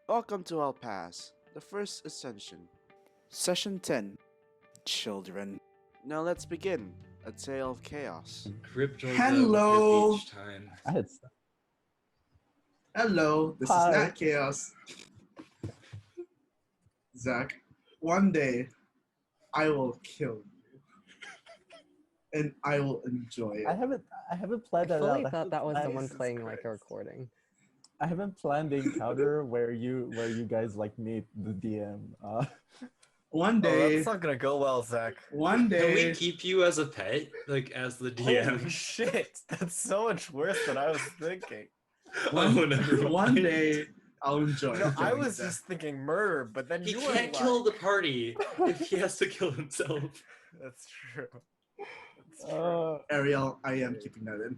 Welcome to Alpaz, the first Ascension. Session 10 Children. Now let's begin a tale of chaos. Grip Georgia Hello. with your beach time. I had Hello, this Hi. is NatChaos. Zach, one day I will kill you. And I will enjoy I it. haven't planned that fully out. thought that was someone Jesus playing like a Christ. recording. I haven't planned the encounter where you guys like meet the DM. One Oh, day, that's not gonna go well, Zach. one Can we day, keep you as a pet, like as the Holy DM? shit, that's so much worse than I was thinking. one, never mind. one day I'll enjoy You know, I doing was that. just thinking murder, but then He you can't were kill the like, party if he has to kill himself. That's true. That's true. Ariel, I am keeping that in.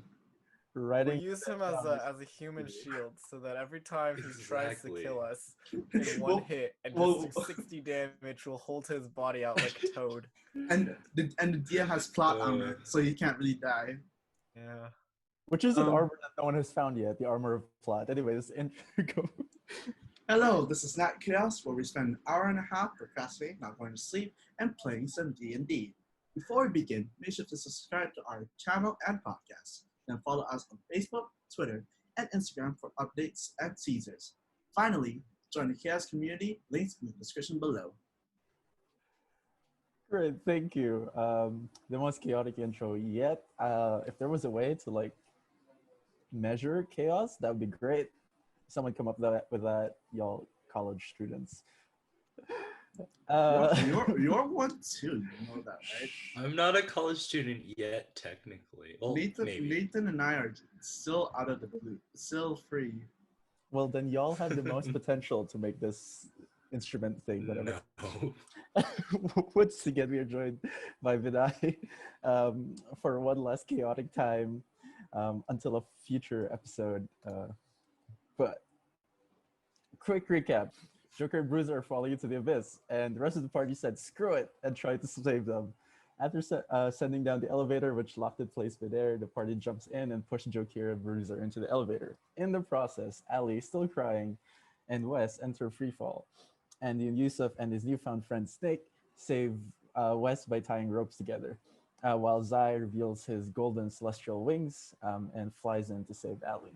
We Writing. use him as a human shield so that every time he tries to Exactly. kill us in one Well, hit and well- just do 60 damage, we'll hold his body out like a toad. And the DM has plot armor, so you can't really die. Yeah. Which is an Um, armor that no one has found yet, the armor of plot. Anyways, go. Hello, this is NatChaos, where we spend an hour and a half procrastinating, not going to sleep, and playing some D&D. Before we begin, make sure to subscribe to our channel and podcast, and follow us on Facebook, Twitter, and Instagram for updates and teasers. Finally, join the Chaos community, links in the description below. Great, thank you. The most chaotic intro yet. If there was a way to like measure chaos, that would be great. Someone come up with that, y'all college students. You're one too, you know that, right? I'm not a college student yet, technically. Well, maybe. Nathan and I are still out of the blue, still free. Well, then y'all have the most potential to make this instrument thing, whatever. No. Once again, we are joined by Vinay for one last chaotic time until a future episode. But quick recap. Joker and Bruiser are falling into the abyss, and the rest of the party said screw it and tried to save them. After sending down the elevator, which locked in place midair, the party jumps in and pushes Joker and Bruiser into the elevator. In the process, Ali, still crying, and Wes enter freefall. And Yusuf and his newfound friend Snake save Wes by tying ropes together, while Zai reveals his golden celestial wings and flies in to save Ali.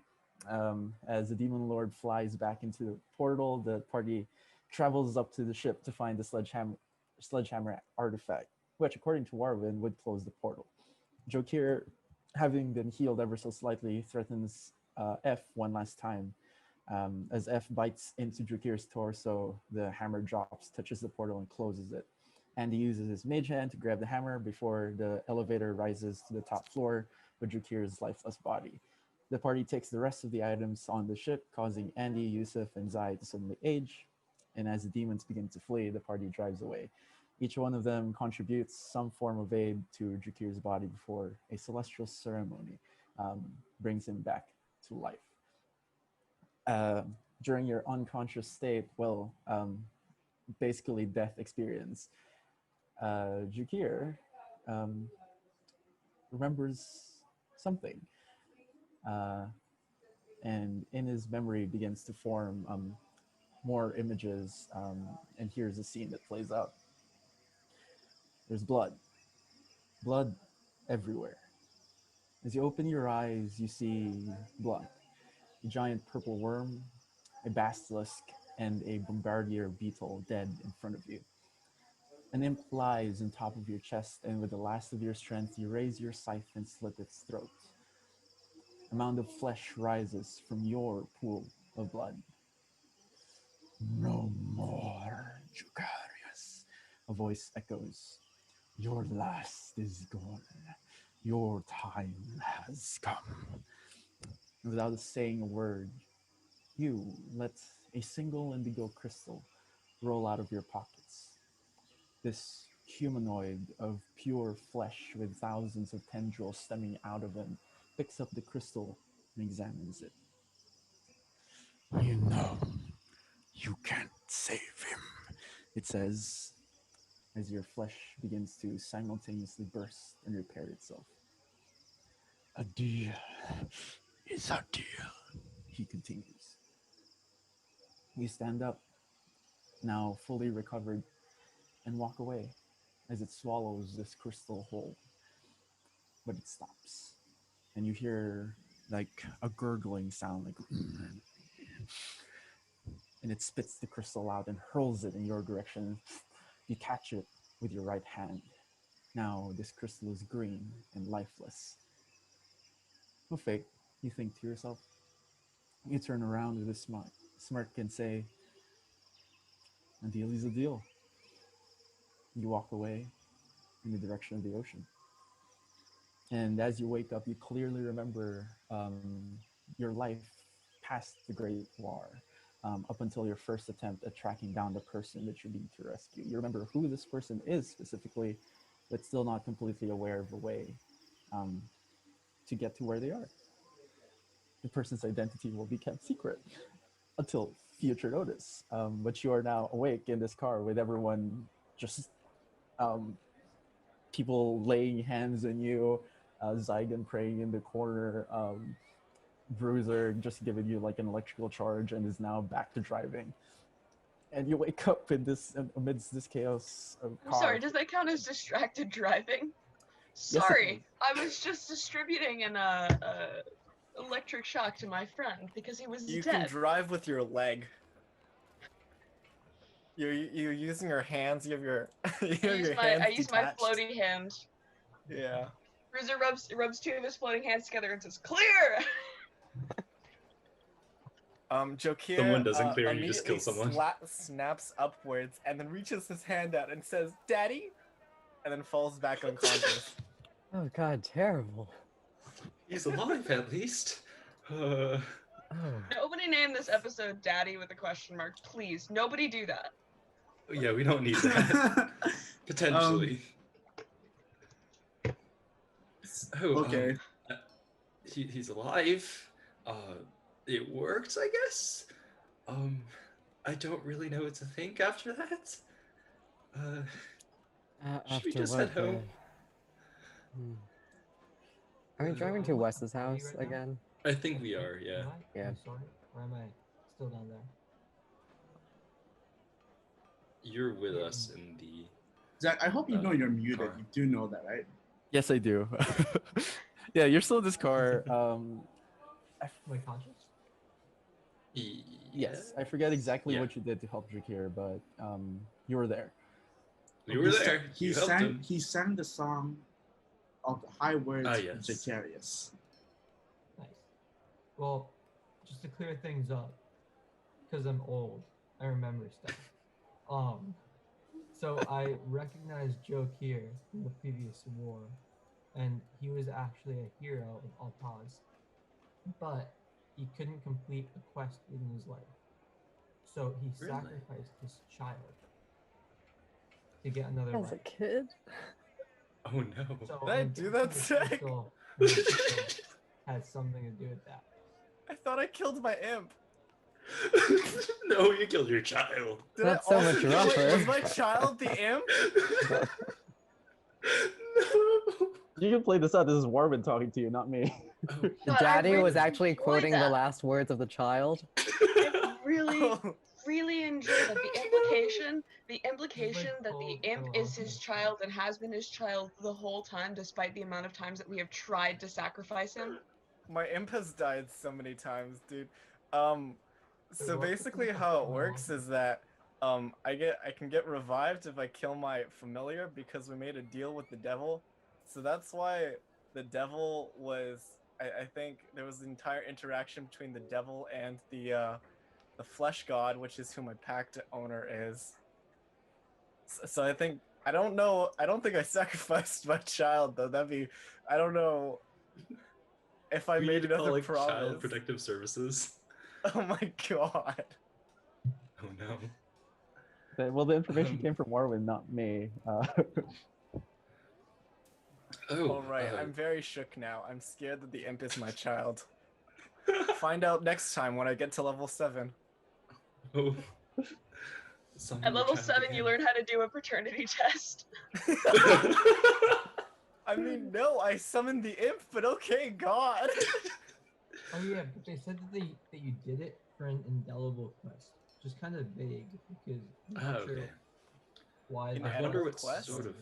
As the Demon Lord flies back into the portal, the party travels up to the ship to find the sledgehammer artifact, which, according to Warwin, would close the portal. Jokir, having been healed ever so slightly, threatens F one last time. As F bites into Jokir's torso, the hammer drops, touches the portal, and closes it. And he uses his mage hand to grab the hammer before the elevator rises to the top floor with Jokir's lifeless body. The party takes the rest of the items on the ship, causing Andy, Yusuf, and Zai to suddenly age. And as the demons begin to flee, the party drives away. Each one of them contributes some form of aid to Jokir's body before a celestial ceremony brings him back to life. During your unconscious state, basically death experience, Jokir remembers something. And in his memory begins to form more images, and here's a scene that plays out. There's blood everywhere. As you open your eyes, you see blood, a giant purple worm, a basilisk, and a bombardier beetle dead in front of you. An imp lies on top of your chest, and with the last of your strength, you raise your scythe and slit its throat. A mound of flesh rises from your pool of blood. No more, Jukarius, a voice echoes. Your last is gone. Your time has come. And without saying a word, you let a single indigo crystal roll out of your pockets. This humanoid of pure flesh with thousands of tendrils stemming out of him picks up the crystal and examines it. You know, you can't save him, it says, as your flesh begins to simultaneously burst and repair itself. A deal is a deal, he continues. You stand up, now fully recovered, and walk away as it swallows this crystal whole. But it stops, and you hear like a gurgling sound, like, and it spits the crystal out and hurls it in your direction. You catch it with your right hand. Now this crystal is green and lifeless. No fake, you think to yourself. You turn around with a smirk and say, a deal is a deal. You walk away in the direction of the ocean. And as you wake up, you clearly remember your life past the Great War, up until your first attempt at tracking down the person that you need to rescue. You remember who this person is specifically, but still not completely aware of a way to get to where they are. The person's identity will be kept secret until future notice. But you are now awake in this car with everyone just people laying hands on you, Zygon praying in the corner, Bruiser just giving you like an electrical charge and is now back to driving. And you wake up in this amidst this chaos of I'm car. sorry, does that count as distracted driving? Yes, it Sorry, I was just distributing an electric shock to my friend because he was You dead. can drive with your leg. You're using your hands. You have your I use my detached. floaty hand. Yeah. Bruiser rubs two of his floating hands together and says, "Clear!" Jokir Someone doesn't clear and you just kill immediately someone. snaps upwards and then reaches his hand out and says, "Daddy," and then falls back unconscious. Oh god, terrible. He's alive at least. Oh. Nobody name this episode "Daddy" with a question mark, please. Nobody do that. Yeah, we don't need that. Potentially. Okay. He's alive. It worked, I guess. I don't really know what to think after that. Should we After just what, head home? Are we driving to Wes's house again? I think we are, yeah. Yeah. I'm sorry, or am I still down there? You're with us in the... Zach, I hope you know you're muted. car. You do know that, right? Yes, I do. Yeah, you're still in this car. Am I conscious? Yes, I forget exactly Yeah. what you did to help Drakir, but you were there. We were there. He You helped sang. him. He sang the song of the high words Ah, of yes. Jacarius. Nice. Well, just to clear things up, because I'm old, I remember stuff. So I recognized Joe here from the previous war, and he was actually a hero of Alpaz, but he couldn't complete a quest within his life. So he Really? sacrificed his child to get another As a life. kid? Oh no. So Did I I'm do that, guessing the Zach? crystal- the crystal has something to do with that. I thought I killed my imp. No, you killed your child. Did That's I so also much kill rougher. Was my child the imp? No. You can play this out. This is Warman talking to you, not me. Oh, God, I Daddy really was actually enjoyed quoting the that. last words of the child. I really, Oh, really enjoy that. The implication that the imp is his child and has been his child the whole time, despite the amount of times that we have tried to sacrifice him. my imp has died so many times, dude. So basically how it works is that I can get revived if I kill my familiar because we made a deal with the devil. So that's why the devil was I think there was an entire interaction between the devil and the flesh god, which is who my pact owner is. So I think I don't think I sacrificed my child though. I don't know if I we made need to call, another like, promise. Child Protective Services. Oh my god. Oh no. Well, the information came from Warman, not me. Oh, Alright, I'm very shook now. I'm scared that the imp is my child. Find out next time when I get to level 7. Oh. Summon At your level child 7, you again. learn how to do a paternity test. I mean, no, I summoned the imp, but okay, God. Oh yeah, but they said that you did it for an indelible quest. just kind of vague because I'm Oh, not sure okay. why. An the I wonder edible what quest? sort of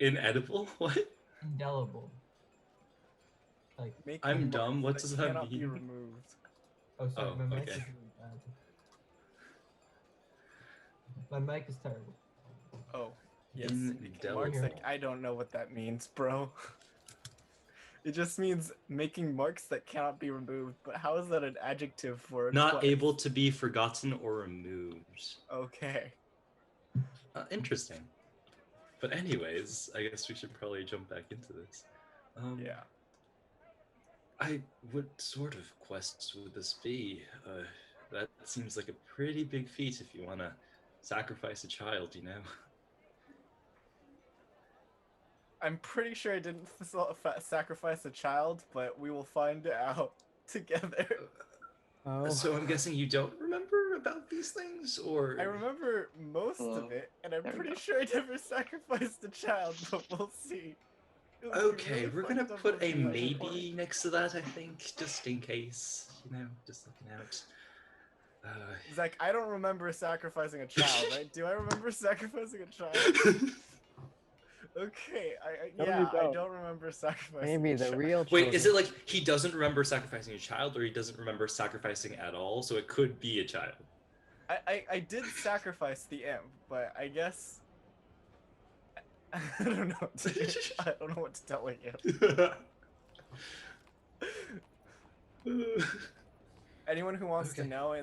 inedible. What? indelible. Like, Making I'm marks dumb. What that does that cannot be mean? removed. oh, sorry, Oh, my mic okay. is really bad. My mic is terrible. Oh, yes. Indelible. Marks that I don't know what that means, bro. It just means making marks that cannot be removed. But how is that an adjective for a Not quest? able to be forgotten or removed. Okay. Interesting. But anyways, I guess we should probably jump back into this. Yeah. What sort of quests would this be? That seems like a pretty big feat if you want to sacrifice a child, you know? I'm pretty sure I didn't sacrifice a child, but we will find out together. Oh. So I'm guessing you don't remember about these things, or I remember most of it, and I'm There we pretty go. sure I never sacrificed a child, but we'll see. It would be Okay, really we're gonna fucked up put if a you never maybe next to that, I think, just in case, you know, just looking out. Zach, I don't remember sacrificing a child, right? Do I remember sacrificing a child? Okay, No, you I don't. don't remember sacrificing Maybe a the child. real Wait, is it children. like he doesn't remember sacrificing a child, or he doesn't remember sacrificing at all? So it could be a child. I did sacrifice the imp, but I guess I don't know. I don't know what to tell you. Anyone who wants to Okay. know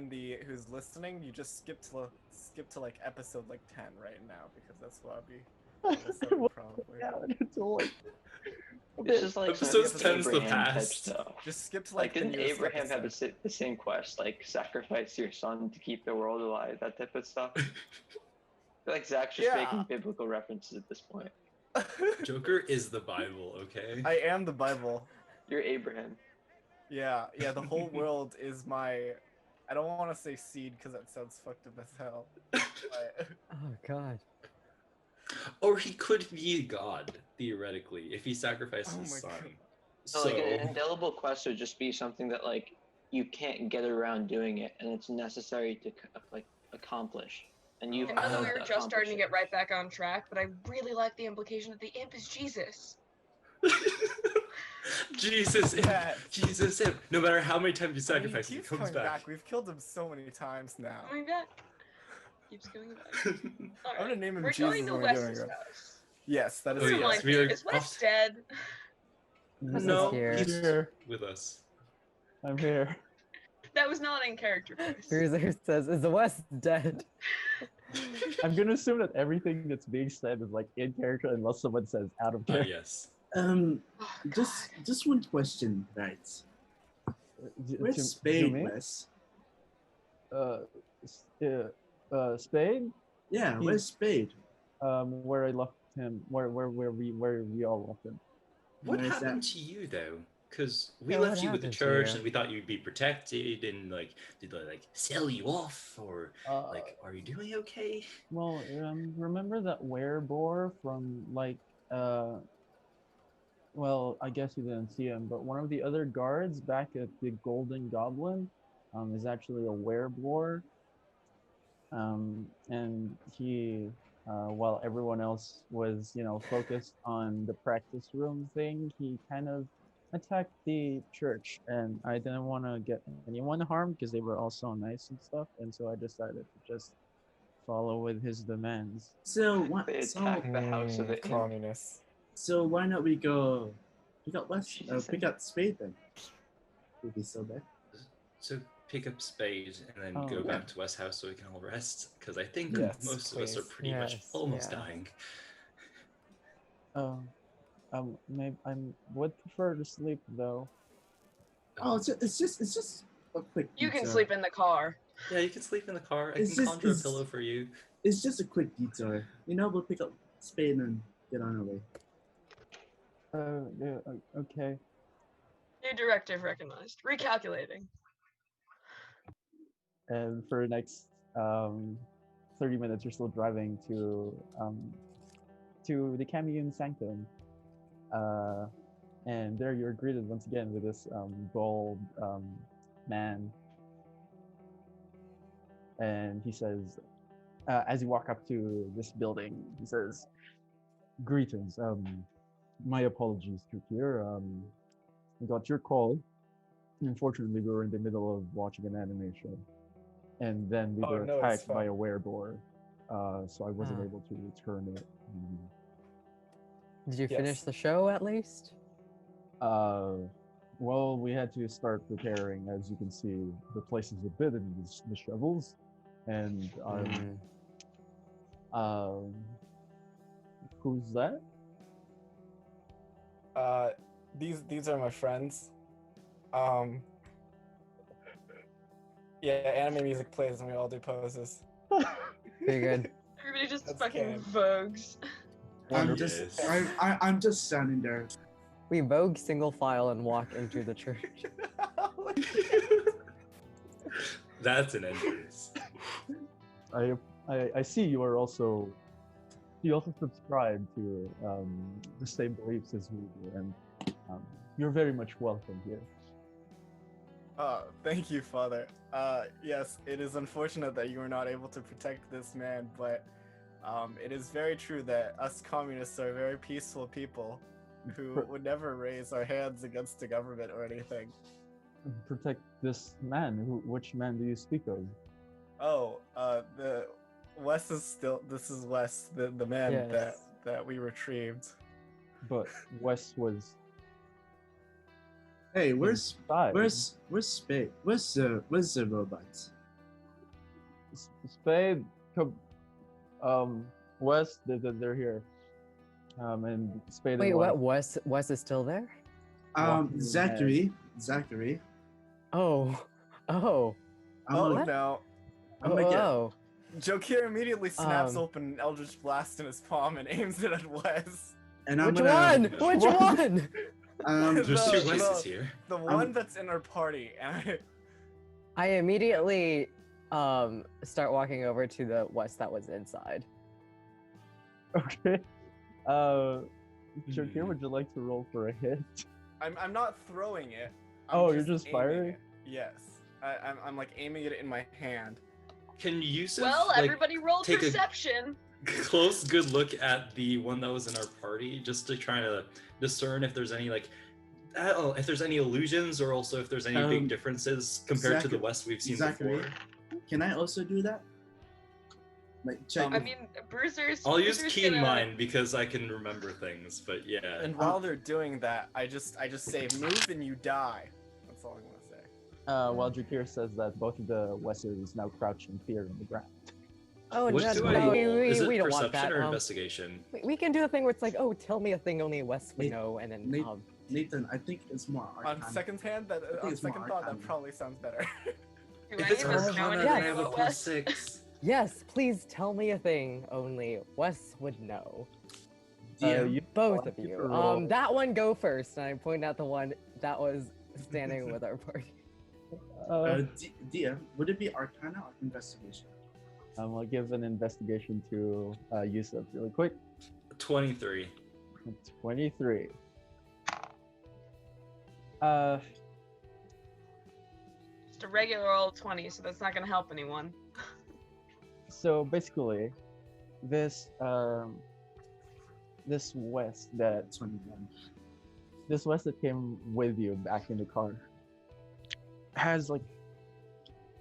who's listening, you just skip to like episode like 10 right now because that's what I'll be. Probably. Yeah, until like This is like Episodes some 10 is the Abraham type past. stuff. Just skip to Like, the didn't newest Abraham have episode. the same quest, like sacrifice your son to keep the world alive, that type of stuff? I feel like Zach's just Yeah. making biblical references at this point. Joker is the Bible, okay? I am the Bible. You're Abraham. Yeah, the whole world is my. I don't want to say seed because that sounds fucked up as hell. But, Oh God. Or he could be God, theoretically, if he sacrificed Oh his my son. God. So, like, an indelible quest would just be something that, like, you can't get around doing it, and it's necessary to, like, accomplish. And you've I know that we failed were to just starting to accomplish get right back on track, but I really like the implication that the imp is Jesus. Jesus, Yeah. Jesus, him. No matter how many times you I mean, sacrifice, he he keeps comes coming back. We've killed him so many times now. Coming back. Keeps coming back. I'm gonna name him We're Jesus going to when we're doing Wes-es it. house. Yes, that is Oh, This yes, reminds we me, are is Wes off- dead? Wes is No, here. he's Here. with us. I'm here. That was not in character voice. Bruiser says, "Is the West dead?" I'm gonna assume that everything that's being said is like in character unless someone says out of character. Yes. Oh, Just one question, right? Where's Spade, Wes? Spade. Yeah, where's Spade? Where I left him. Where we all left him. What Where's happened that? to you though? Because we Yeah, left what you with the happened to church you? and we thought you'd be protected and like did they like sell you off or like are you doing okay? Well, remember that werebore from like well, I guess you didn't see him, but one of the other guards back at the Golden Goblin is actually a werebore. And he, while everyone else was, focused on the practice room thing, he kind of attacked the church, and I didn't want to get anyone harmed because they were all so nice and stuff, and so I decided to just follow with his demands. So what? They attacked the house of the imp. Communists. So why not we go pick up Jesus. pick up Spade then? We'll be so bad. So pick up Spade and then Oh, go yeah. back to West House so we can all rest because I think Yes, most of us are please. pretty much Yes, almost yeah. dying. Maybe I would prefer to sleep though. Oh, it's just a quick. You can detour. sleep in the car. Yeah, you can sleep in the car. I It's can just- conjure a it's- pillow for you. It's just a quick detour. We'll pick up Spade and get on our way. Yeah, okay. New directive recognized. Recalculating. And for the next 30 minutes, you're still driving to the Commune Sanctum, and there you're greeted once again with this bald man, and he says, as you walk up to this building, he says, "Greetings. My apologies to here. We got your call. Unfortunately, we were in the middle of watching an animation, and then we Oh, were no, it's attacked by fine. a weredoor, so I wasn't Ah. able to return it. Did you finish Yes. the show at least? Well, we had to start preparing. As you can see, the place is a bit in the shovels, and Mm. um, who's that? These are my friends. Yeah, anime music plays and we all do poses. Very good. Everybody just That's fucking canon. vogues. I'm just, I'm just standing there. We vogue single file and walk into the church. That's an entrance. I see you are also. You also subscribe to the same beliefs as we do, and you're very much welcome here. Thank you, Father. Yes, it is unfortunate that you were not able to protect this man, but it is very true that us communists are very peaceful people who would never raise our hands against the government or anything. Protect this man. Which man do you speak of? Oh, the Wes is still. This is Wes, the man Yes. that we retrieved. But Wes was Hey, where's inside. Spade? Where's the robot? Spade? Wes, they're here. And Spade. Wait, and what? Wes is still there? Walking Zachary. Oh. Oh. I'm Oh gonna, no! I'm gonna get. Oh. Jokir immediately snaps Um, open an Eldritch Blast in his palm and aims it at Wes. And I'm Which gonna. one? Which one? There's two The- Wes's here. The one that's in our party, and I immediately start walking over to the Wes that was inside. Okay. Shakir, would you like to roll for a hit? I'm not throwing it. I'm Oh, you're just aiming firing? it. Yes, I'm like aiming it in my hand. Can Yusuf Well, like, everybody roll take a perception. close, good look at the one that was in our party, just to try to discern if there's any like, if there's any illusions, or also if there's any big differences compared to the West we've seen Zachary, before. Can I also do that? Like check. I mean, Bruiser's. I'll use Bruiser's keen gonna- mind because I can remember things, but yeah. And while they're doing that, I just say, "Move and you die." That's all I'm gonna say. While Jakir says that, both of the Wesses now crouch in fear on the ground. Oh, What no, do no, I roll? we Is it don't want perception that. or investigation? We can do a thing where it's like, oh, tell me a thing only Wes would Nate- know, and then Nate- Nathan, I think it's more On arcana. second hand, think on it's more second thought, that arcana. probably sounds better. Do If any it's of us know Arcana, anything then I have a about plus Wes? 6. yes, please tell me a thing only Wes would know. DM, You Both want of to you. roll. That one go first, and I point out the one that was standing with our party. DM, would it be arcana or investigation? I'll give an investigation to Yusuf really quick. 23. 23. Just a regular old 20, so that's not gonna help anyone. So basically, this West that 21. this West that came with you back in the car has like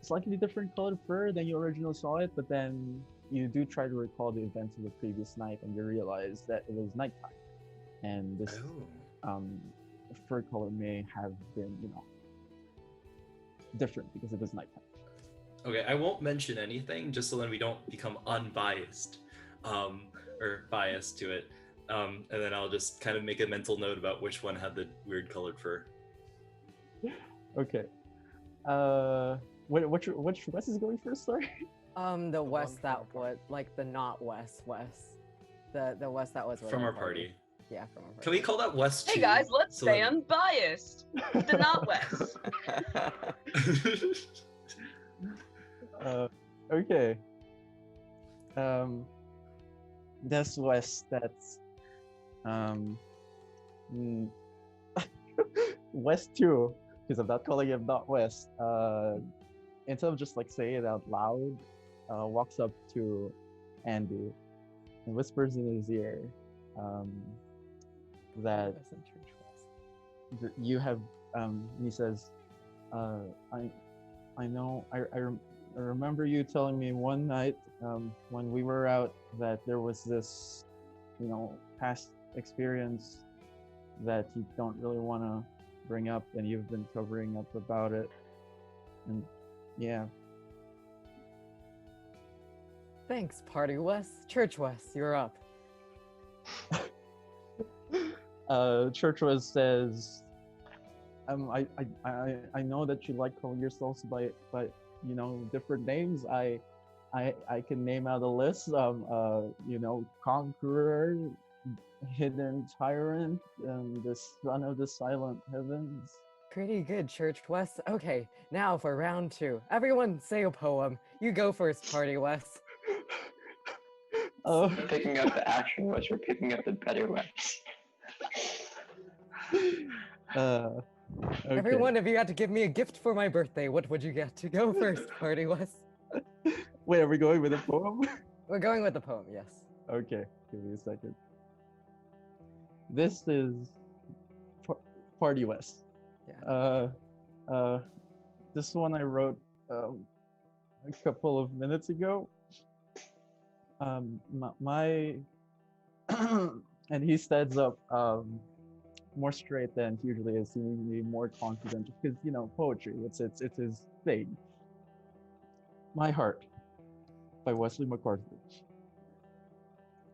slightly different colored fur than you originally saw it, but then you do try to recall the events of the previous night and you realize that it was nighttime, and this Oh. fur color may have been, different because it was nighttime. Okay, I won't mention anything just so then we don't become unbiased, or biased to it. And then I'll just kind of make a mental note about which one had the weird colored fur. Okay. Which West is going first? Sorry. The Wes one that from our was like the not Wes. The Wes that was with From our party. Yeah, from our party. Can we call that West Hey 2? guys, let's So stay then- unbiased. The not Wes. Okay. That's West. That's mm, West 2, because I'm not calling him not West. instead of just like saying it out loud, walks up to Andy and whispers in his ear that you have. He says, I know. I remember you telling me one night when we were out that there was this, past experience that you don't really want to bring up, and you've been covering up about it. And yeah. Thanks, Party Wes. Church Wes, you're up. Church Wes says, I know that you like calling yourselves by different names. I can name out a list. Conqueror, hidden tyrant, the son of the silent heavens. Pretty good, Church Wes. Okay, now for round 2. Everyone say a poem. You go first, Party Wes. Oh. Picking up the action words, we're picking up the better ones. Okay. Every one of you had to give me a gift for my birthday. What would you get? To go first, Party Wes. Wait, are we going with a poem? We're going with the poem, yes. Okay, give me a second. This is Party West. Yeah. This one I wrote a couple of minutes ago. And he stands up more straight than he usually is, seemingly more confident, because poetry, it's his thing. My Heart by Wesley MacArthur.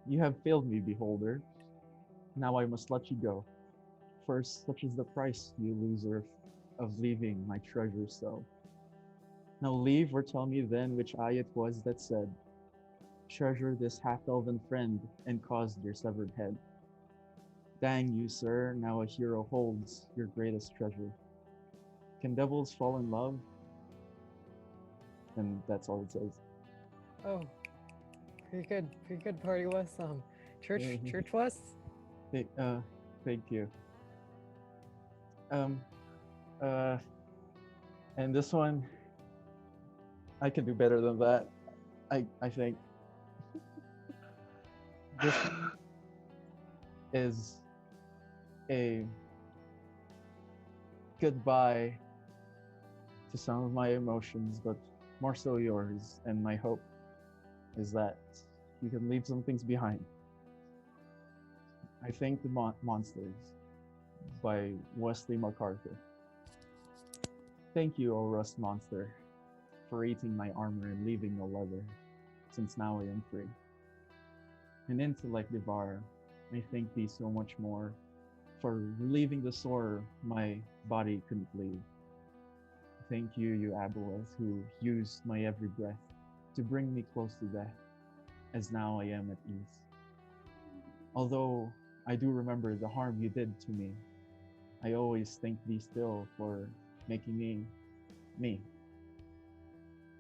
You have failed me, beholder. Now I must let you go. First, such is the price, you loser, of leaving my treasure so. Now leave, or tell me then which eye it was that said, treasure this half-elven friend, and caused your severed head. Dang you, sir, now a hero holds your greatest treasure. Can devils fall in love? And that's all it says. Oh, pretty good, Party Wes. Church Wes. Thank you. And this one, I can do better than that. I think. This is a goodbye to some of my emotions, but more so yours, and my hope is that you can leave some things behind. I Thank the Monsters by Wesley MacArthur. Thank you, O rust monster, for eating my armor and leaving no leather, since now I am free. An intellect devourer, I thank thee so much more, for relieving the sore my body couldn't leave. Thank you, you Alpaz, who used my every breath to bring me close to death, as now I am at ease. Although I do remember the harm you did to me, I always thank thee still for making me.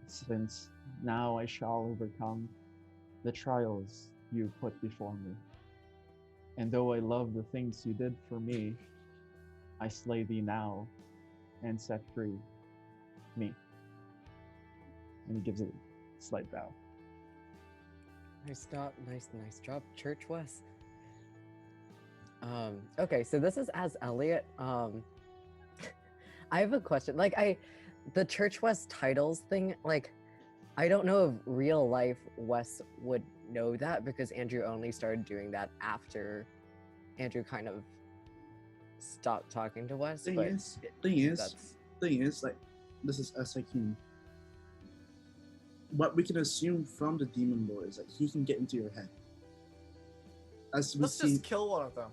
Since now I shall overcome the trials you put before me. And though I love the things you did for me, I slay thee now and set free me. And he gives it a slight bow. Nice job, Church Wes. Okay, so this is as Elliot. I have a question. The Church Wes titles thing, I don't know if real life Wes would know that, because Andrew only started doing that after Andrew kind of stopped talking to Wes. Thing is, this is SIQ. What we can assume from the Demon Lord is that he can get into your head. Let's just kill one of them.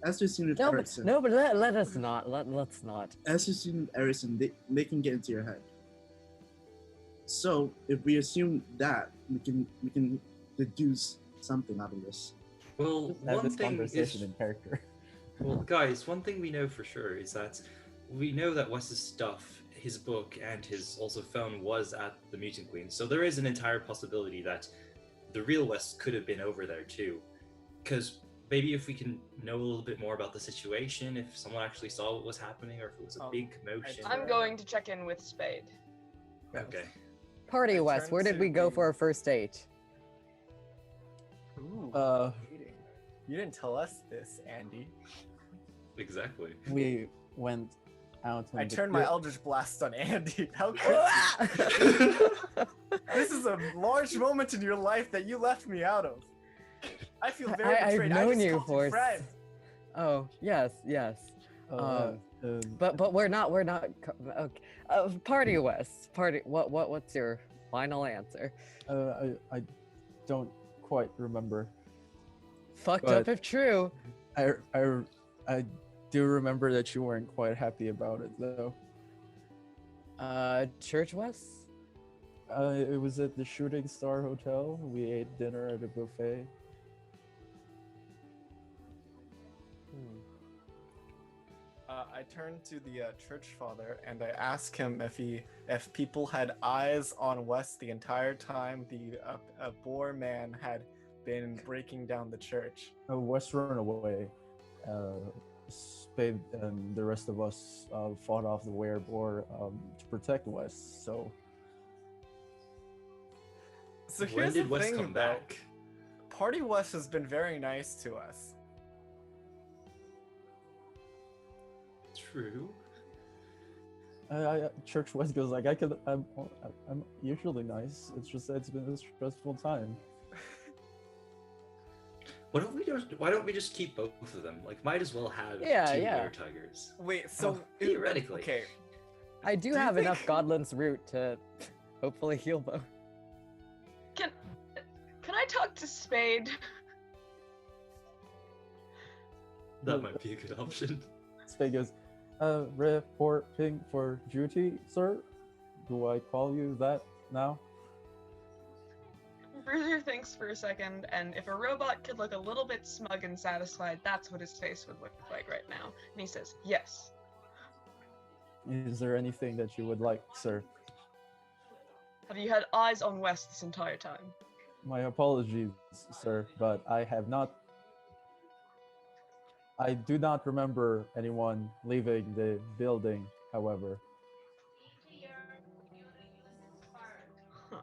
As we've seen with Erickson. No, but let's not. Let's not. As we've seen with Erickson, they can get into your head. So if we assume that, we can deduce something out of this. Well, one thing is, in character. Well, guys, one thing we know for sure is that we know that Wes's stuff, his book, and his also phone was at the Mutant Queen. So there is an entire possibility that the real Wes could have been over there too. Because maybe if we can know a little bit more about the situation, if someone actually saw what was happening, or if it was a big commotion. I'm going to check in with Spade. Okay. Party I West, turn where did to we go the- for our first date? Ooh, Uh, you didn't tell us this, Andy. Exactly. we went out. I on the turned my trip. Eldritch Blast on Andy. How could you? This is a large moment in your life that you left me out of. I feel very I've betrayed. known I just you called for you friend. Oh, yes, yes. Uh, But we're not okay. Party West. What's your final answer? I don't quite remember. Fucked But- up if true. I do remember that you weren't quite happy about it though. Church West? It was at the Shooting Star Hotel. We ate dinner at a buffet. I turned to the church father and I asked him if people had eyes on Wes the entire time the boar man had been breaking down the church. Wes ran away. Spade and the rest of us fought off the wereboar to protect Wes. So So When here's did the Wes thing come though. back? Party Wes has been very nice to us. True. Church Wes goes like, I'm usually nice. It's just that it's been a stressful time. Why don't we just keep both of them? Like, might as well have Yeah, two yeah. were tigers. Wait, so Theoretically. okay. I do Do you have enough think- Godlin's root to hopefully heal both. Can I talk to Spade? That might be a good option. Spade goes, reporting for duty, sir. Do I call you that now? Bruiser thinks for a second, and if a robot could look a little bit smug and satisfied, that's what his face would look like right now. And he says, yes. Is there anything that you would like, sir? Have you had eyes on Wes this entire time? My apologies, sir, but I do not remember anyone leaving the building, however. Huh.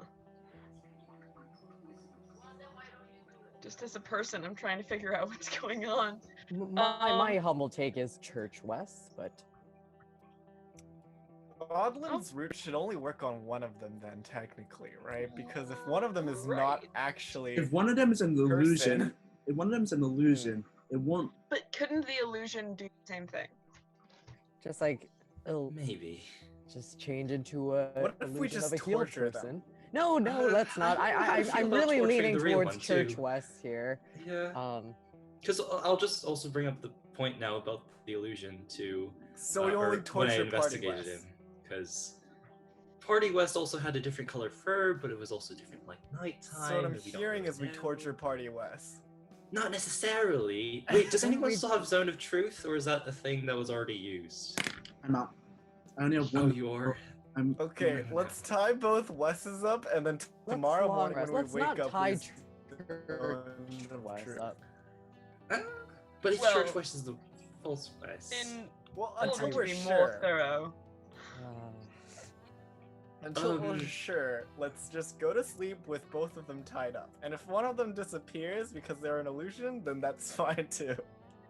Just as a person, I'm trying to figure out what's going on. My humble take is Church West, but Godlin's root should only work on one of them then, technically, right? Because if one of them is not Right. actually If one of them is an illusion, person. if one of them is an illusion, it won't. But couldn't the illusion do the same thing? just like it'll Maybe. just change into a What if we illusion just of a healed torture them? person. No, let's not. I feel I'm about really torturing leaning the real towards one, Church too. West here. Yeah. Because I'll just also bring up the point now about the illusion to So we or only when I torture Party investigated West. him, because Party West also had a different color fur, but it was also different like nighttime. So what I'm and we don't hearing really is we know. torture Party West. Not necessarily. Wait, does anyone We- still have Zone of Truth, or is that a thing that was already used? I'm out. I only have Oh, one. you are. I'm Okay, let's tie both Wes's up, and then tomorrow long morning rest. when Let's we wake not up, tie we Church West up. But if Well, Church West is the false West. In Well, order until to we're be sure. more thorough. Until we're Um, sure, let's just go to sleep with both of them tied up. And if one of them disappears because they're an illusion, then that's fine too.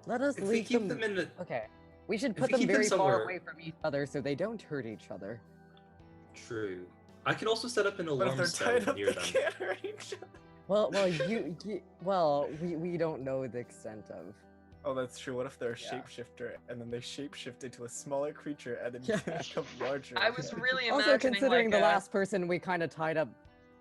Let us If we leave keep them in the Okay. We should If put we them keep them very far somewhere- away from each other so they don't hurt each other. True. I could also set up an But if alarm they're spell tied up, near they them. can't hurt each other. We don't know the extent of. Oh, that's true. What if they're a Yeah. shapeshifter and then they shapeshift into a smaller creature and then Yeah. become larger? I was really Also, imagining considering like the last person we kind of tied up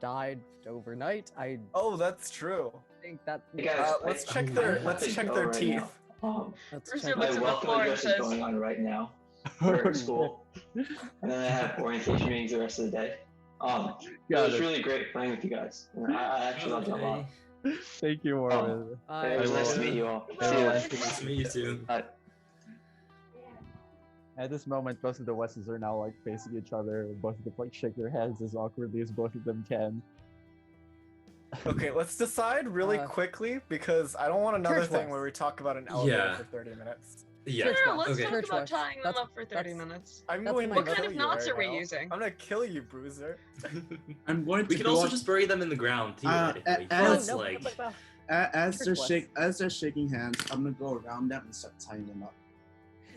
died overnight, I Oh, that's true. think that. Hey guys, Let's I- check I their have let's to check go their right teeth. now. Let's Bruiser check looks My at the welcome floor and address is says- going on right now. We're at school, and then I have orientation meetings the rest of the day. It Got was it. really great playing with you guys. I actually loved it a lot. Thank you, Marvin. It was nice to meet you all. Bye. See you. Nice to meet you too. Bye. At this moment, both of the Wesses are now like facing each other. Both of them like shake their heads as awkwardly as both of them can. Okay, let's decide really Uh, quickly because I don't want another Church thing West. where we talk about an elevator Yeah. for 30 minutes. Yeah. Church Sure, West. let's Okay. talk Church about West. tying them That's- up for 30 that's- minutes. I'm That's going my to What kind kill of you knots right are we now. using? I'm gonna kill you, Bruiser. I'm going We to can go also up- just bury them in the ground theoretically. as- Plus, like, as Church West. they're shaking hands. I'm gonna go around them and start tying them up.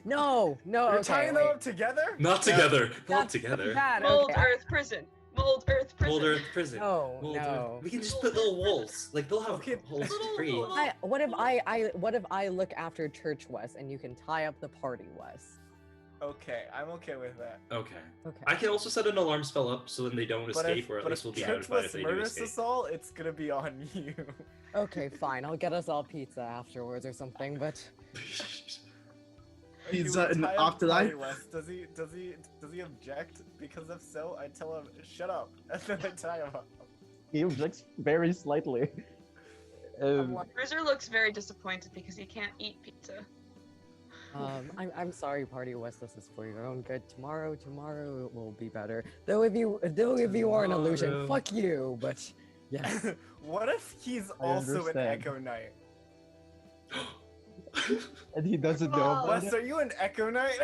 No, no. You're okay, tying them wait. up together? not together. Not That's so together. bad. Mold Okay, Earth Prison. Mold Earth Prison. Mold Earth prison. No, Mold no. Earth. We can just put little walls. Like they'll have Okay, holes little- free. little- What if what if I look after Church West and you can tie up the party West? Okay, I'm okay with that. Okay. Okay. I can also set an alarm spell up so then they don't But escape, if, or at but least if we'll be Church notified if West they do murders escape. us all, it's gonna be on you. Okay, fine. I'll get us all pizza afterwards or something. But Okay, Pizza we in the tie up Party afterlife? West. Does he object? Because if so, I tell him shut up, and then I tie him up. He objects very slightly. Bruiser looks very disappointed because he can't eat pizza. I'm sorry, Party West. This is for your own good. Tomorrow it will be better. Though if you are an illusion, Tomorrow. fuck you. But yes. What if he's I also an understand. Echo Knight? And he doesn't know about Wes, it. are you an Echo Knight?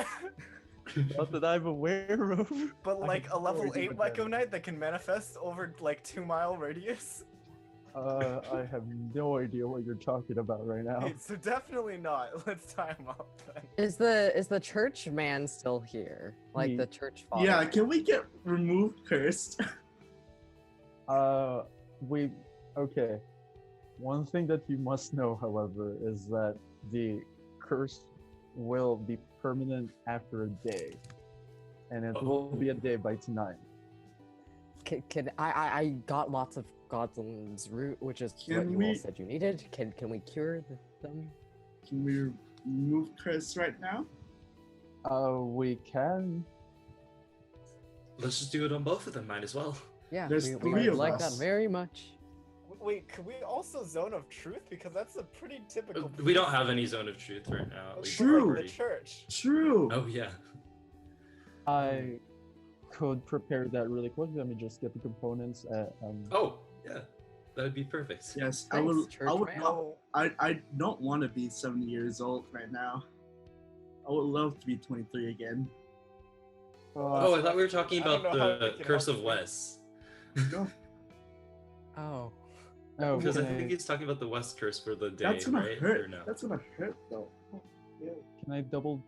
Not that I'm aware of. But I like have a level no idea 8 what that Echo is. Knight that can manifest over like 2-mile radius? I have no idea what you're talking about right now. Okay, so definitely not. Let's tie him up then. Is the church man still here? Like He- the church father? Yeah, can we get removed cursed? Okay. One thing that you must know, however, is that the curse will be permanent after a day. And it will be a day by tonight. Can I got lots of Godlin's root, which is what Can you we- all said you needed. Can we cure them? Can we remove curse right now? We can. Let's just do it on both of them. Might as well. Yeah, There's we three would of like us. that very much. Wait, could we also Zone of Truth? Because that's a pretty typical. We don't have any zone of truth right now. At least True. The already. church. True. Oh yeah. I could prepare that really quickly. Let me just get the components. Oh yeah. That would be perfect. Yes, I Thanks, would. church I would man. not. I don't want to be 70 years old right now. I would love to be 23 again. Oh, I thought we were talking I don't about know how the we can Curse help of you. Wes. No, Oh, Oh, Because I can think he's talking about the West Curse for the day, that's gonna right? hurt. Or no? That's gonna hurt though. can I double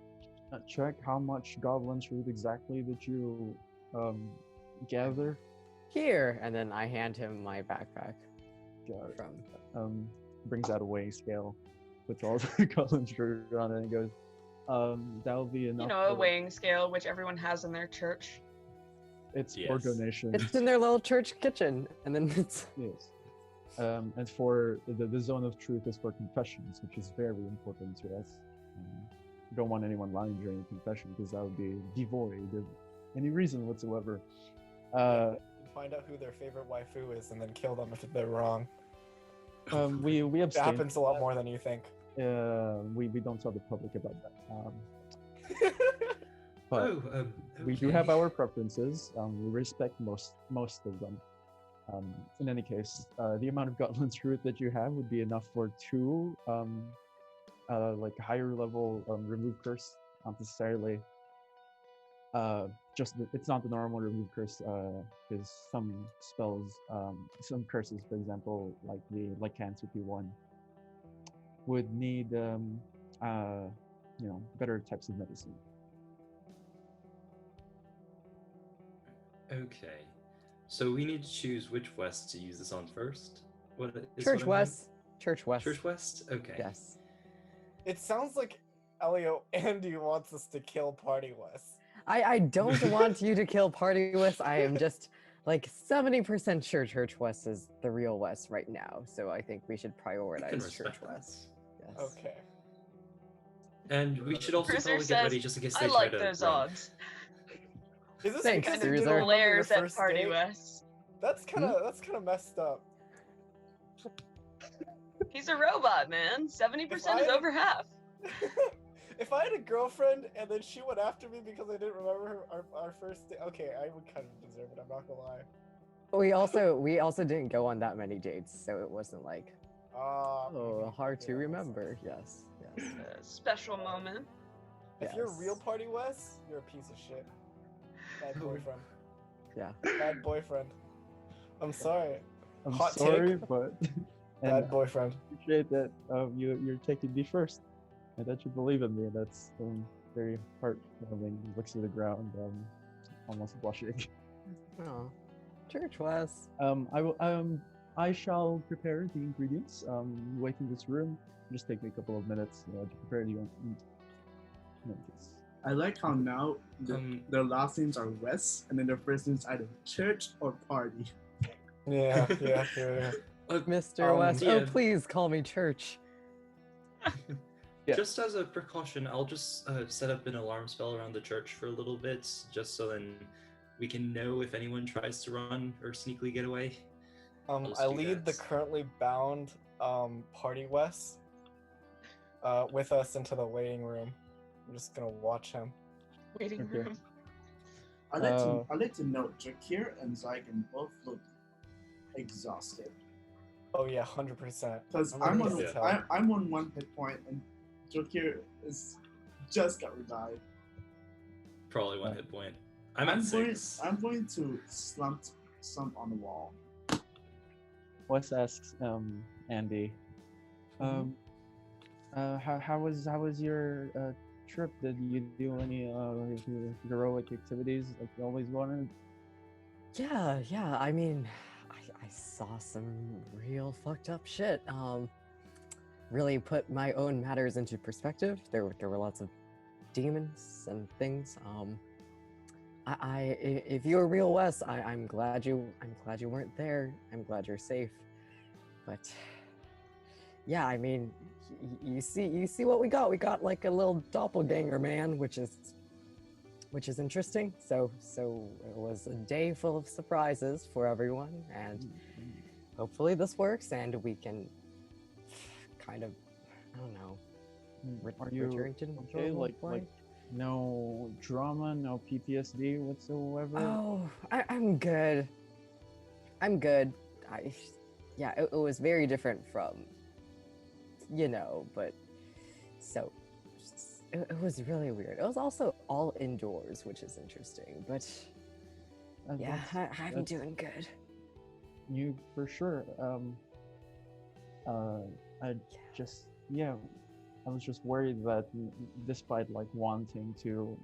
check how much Goblin's root exactly that you gather? here, and then I hand him my backpack Got it. from. Brings out a weighing scale, puts all the Goblin's root on it, and goes, that'll be enough. You know, a for- weighing scale, which everyone has in their church. It's for Yes. donation. It's in their little church kitchen, and then it's. Yes. And for the zone of truth is for confessions, which is very important to us. We don't want anyone lying during a confession because that would be devoid of any reason whatsoever. Find out who their favorite waifu is and then kill them if they're wrong. We It abstain. happens a lot more than you think. We don't tell the public about that. But Oh, we do have our preferences. We respect most of them. In any case, the amount of Gotland's root that you have would be enough for 2 like higher level remove curse, not necessarily it's not the normal remove curse, because some spells, some curses, for example, like the lycanthropy one, would need better types of medicine. Okay. So we need to choose which West to use this on first. What is Church what I'm West. Church West. hearing? Church West? Okay. Yes. It sounds like Elio Andy wants us to kill Party West. I don't want you to kill Party West. I am just like 70% sure Church West is the real West right now. So I think we should I can prioritize Church respect that. West. Yes. Okay. And we should also Bruiser probably get ready says, just in case I they like try to those run. odds. Is this Thanks, because Kind you of didn't Bruiser. remember your glares at first Party date? West. That's kind of messed up. He's a robot, man. 70% is I- over half. If I had a girlfriend and then she went after me because I didn't remember our first date, okay, I would kind of deserve it. I'm not gonna lie. We also didn't go on that many dates, so it wasn't like Ah, oh hard to yeah, remember. Yes. Yes. A special moment. If you're a real Yes. party Wes, you're a piece of shit. Bad boyfriend. Yeah. Bad boyfriend. I'm sorry. I'm Hot sorry, take. but Bad boyfriend. I appreciate that you're taking me first, and that you believe in me. That's very heartwarming. Looks to the ground, almost blushing. Oh, church Wes. I shall prepare the ingredients. Wait in this room. Just take me a couple of minutes to prepare the ingredients. I like how now their last names are Wes, and then their first name's either church or party. Yeah. Mr. Wes. yeah. Oh, please call me church. Yeah. Just as a precaution, I'll just set up an alarm spell around the church for a little bit, just so then we can know if anyone tries to run or sneakily get away. I'll I do lead the that. currently bound party Wes with us into the waiting room. I'm just gonna watch him. Waiting Okay. room. I'd like to note Jakir and Zygon both look exhausted. Oh yeah, 100%. Because I'm on 1 hit point and Jakir is just got revived. Probably 1 hit point. I'm at 6. I'm going to slump on the wall. Wes asks Andy, how was your trip? Did you do any heroic activities like you always wanted? Yeah. I mean, I saw some real fucked up shit. Really put my own matters into perspective. There were lots of demons and things. If you're real Wes, I'm glad you weren't there. I'm glad you're safe. But yeah, I mean, you see what we got. We got like a little doppelganger man, which is interesting. So it was a day full of surprises for everyone, and hopefully this works and we can kind of, I don't know, Are you return to okay? normal Like life. no drama, no PTSD whatsoever? Oh, I'm good. Yeah, it was very different from, but so it was really weird. It was also all indoors, which is interesting, but yeah, I'm that's doing good. You for sure. I was just worried that despite like wanting to,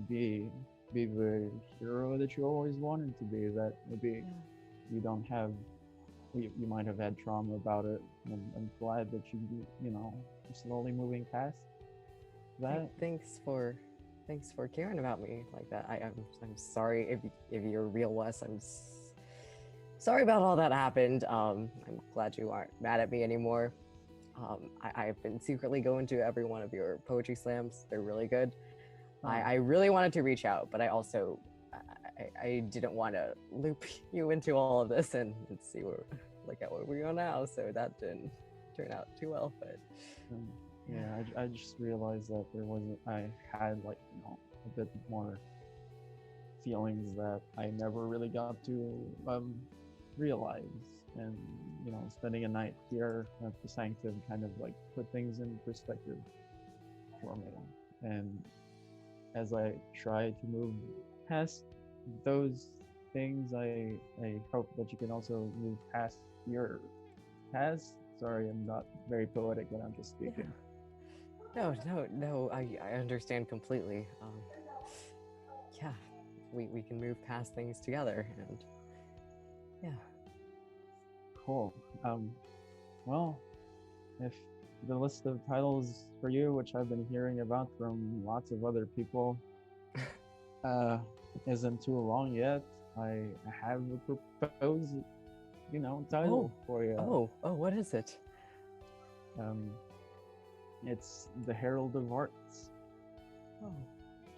be the hero that you always wanted to be, that maybe you don't have, you might have had trauma about it. And I'm glad that you're slowly moving past that. Thanks for caring about me like that. I'm sorry if you're real Wes. I'm sorry about all that happened. I'm glad you aren't mad at me anymore. I've been secretly going to every one of your poetry slams. They're really good. I really wanted to reach out, but I also I didn't want to loop you into all of this and see look at where we are now. So that didn't turn out too well. But yeah, I just realized that I had like a bit more feelings that I never really got to realize, and spending a night here at the Sanctum kind of like put things in perspective for me. And as I try to move past those things, I hope that you can also move past your past. Sorry, I'm not very poetic, but I'm just speaking. No, I understand completely. Yeah, we can move past things together, and yeah. Cool. Well, if the list of titles for you, which I've been hearing about from lots of other people, isn't too long yet, I have a proposed, title for you. Oh, what is it? It's the Herald of Arts. Oh.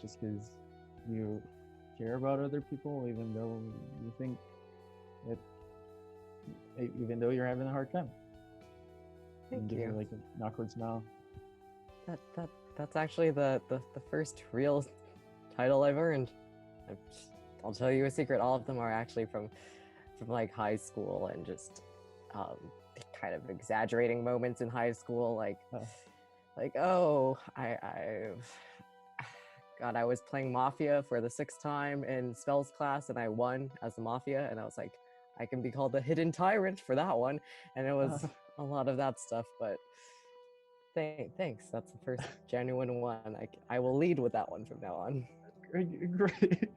Just because you care about other people, even though you think that, even though you're having a hard time. Thank you. Like an awkward smile. That's actually the first real title I've earned. I'll tell you a secret. All of them are actually from like high school, and just kind of exaggerating moments in high school, like oh, God, I was playing Mafia for the 6th time in spells class, and I won as the Mafia, and I was like, I can be called the Hidden Tyrant for that one, and it was a lot of that stuff. But thanks, that's the first genuine one. I will lead with that one from now on. Great.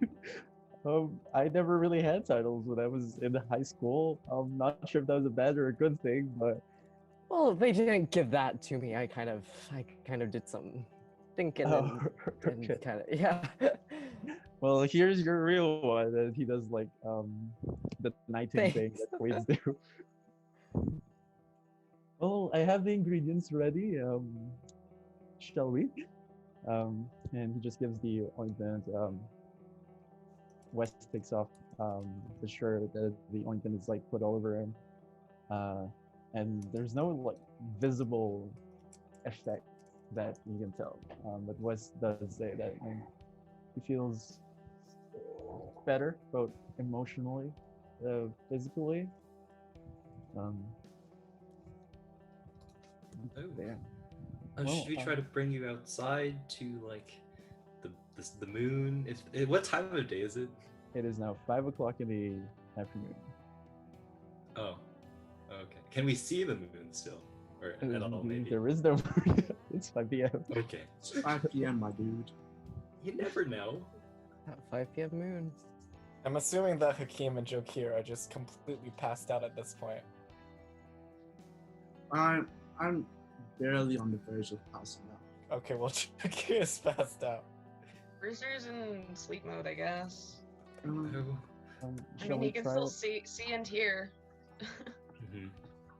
I never really had titles when I was in high school. I'm not sure if that was a bad or a good thing, but Well, they didn't give that to me. I kind of did some thinking and okay. kind of yeah. Well, here's your real one. And he does like the knighting thing Thanks. that queens do. Well, I have the ingredients ready. Shall we? And he just gives the ointment. Wes takes off the shirt that the ointment is like put over him. And there's no like visible effect that you can tell. But Wes does say that he feels better, both emotionally, physically. Yeah. Should we try to bring you outside to like the moon? What time of day is it? It is now 5 o'clock in the afternoon. Oh, okay. Can we see the moon still, or at all? Maybe. There is no moon. It's 5 p.m. Okay. It's 5 p.m., my dude. You never know. That 5 p.m. moon. I'm assuming that Hakeem and Jokir are just completely passed out at this point. I'm barely on the verge of passing out. Okay, well, Jokir is passed out. Brewster's in sleep mode, I guess. Oh. I Shall mean, we he can try still it? see and hear. Mhm.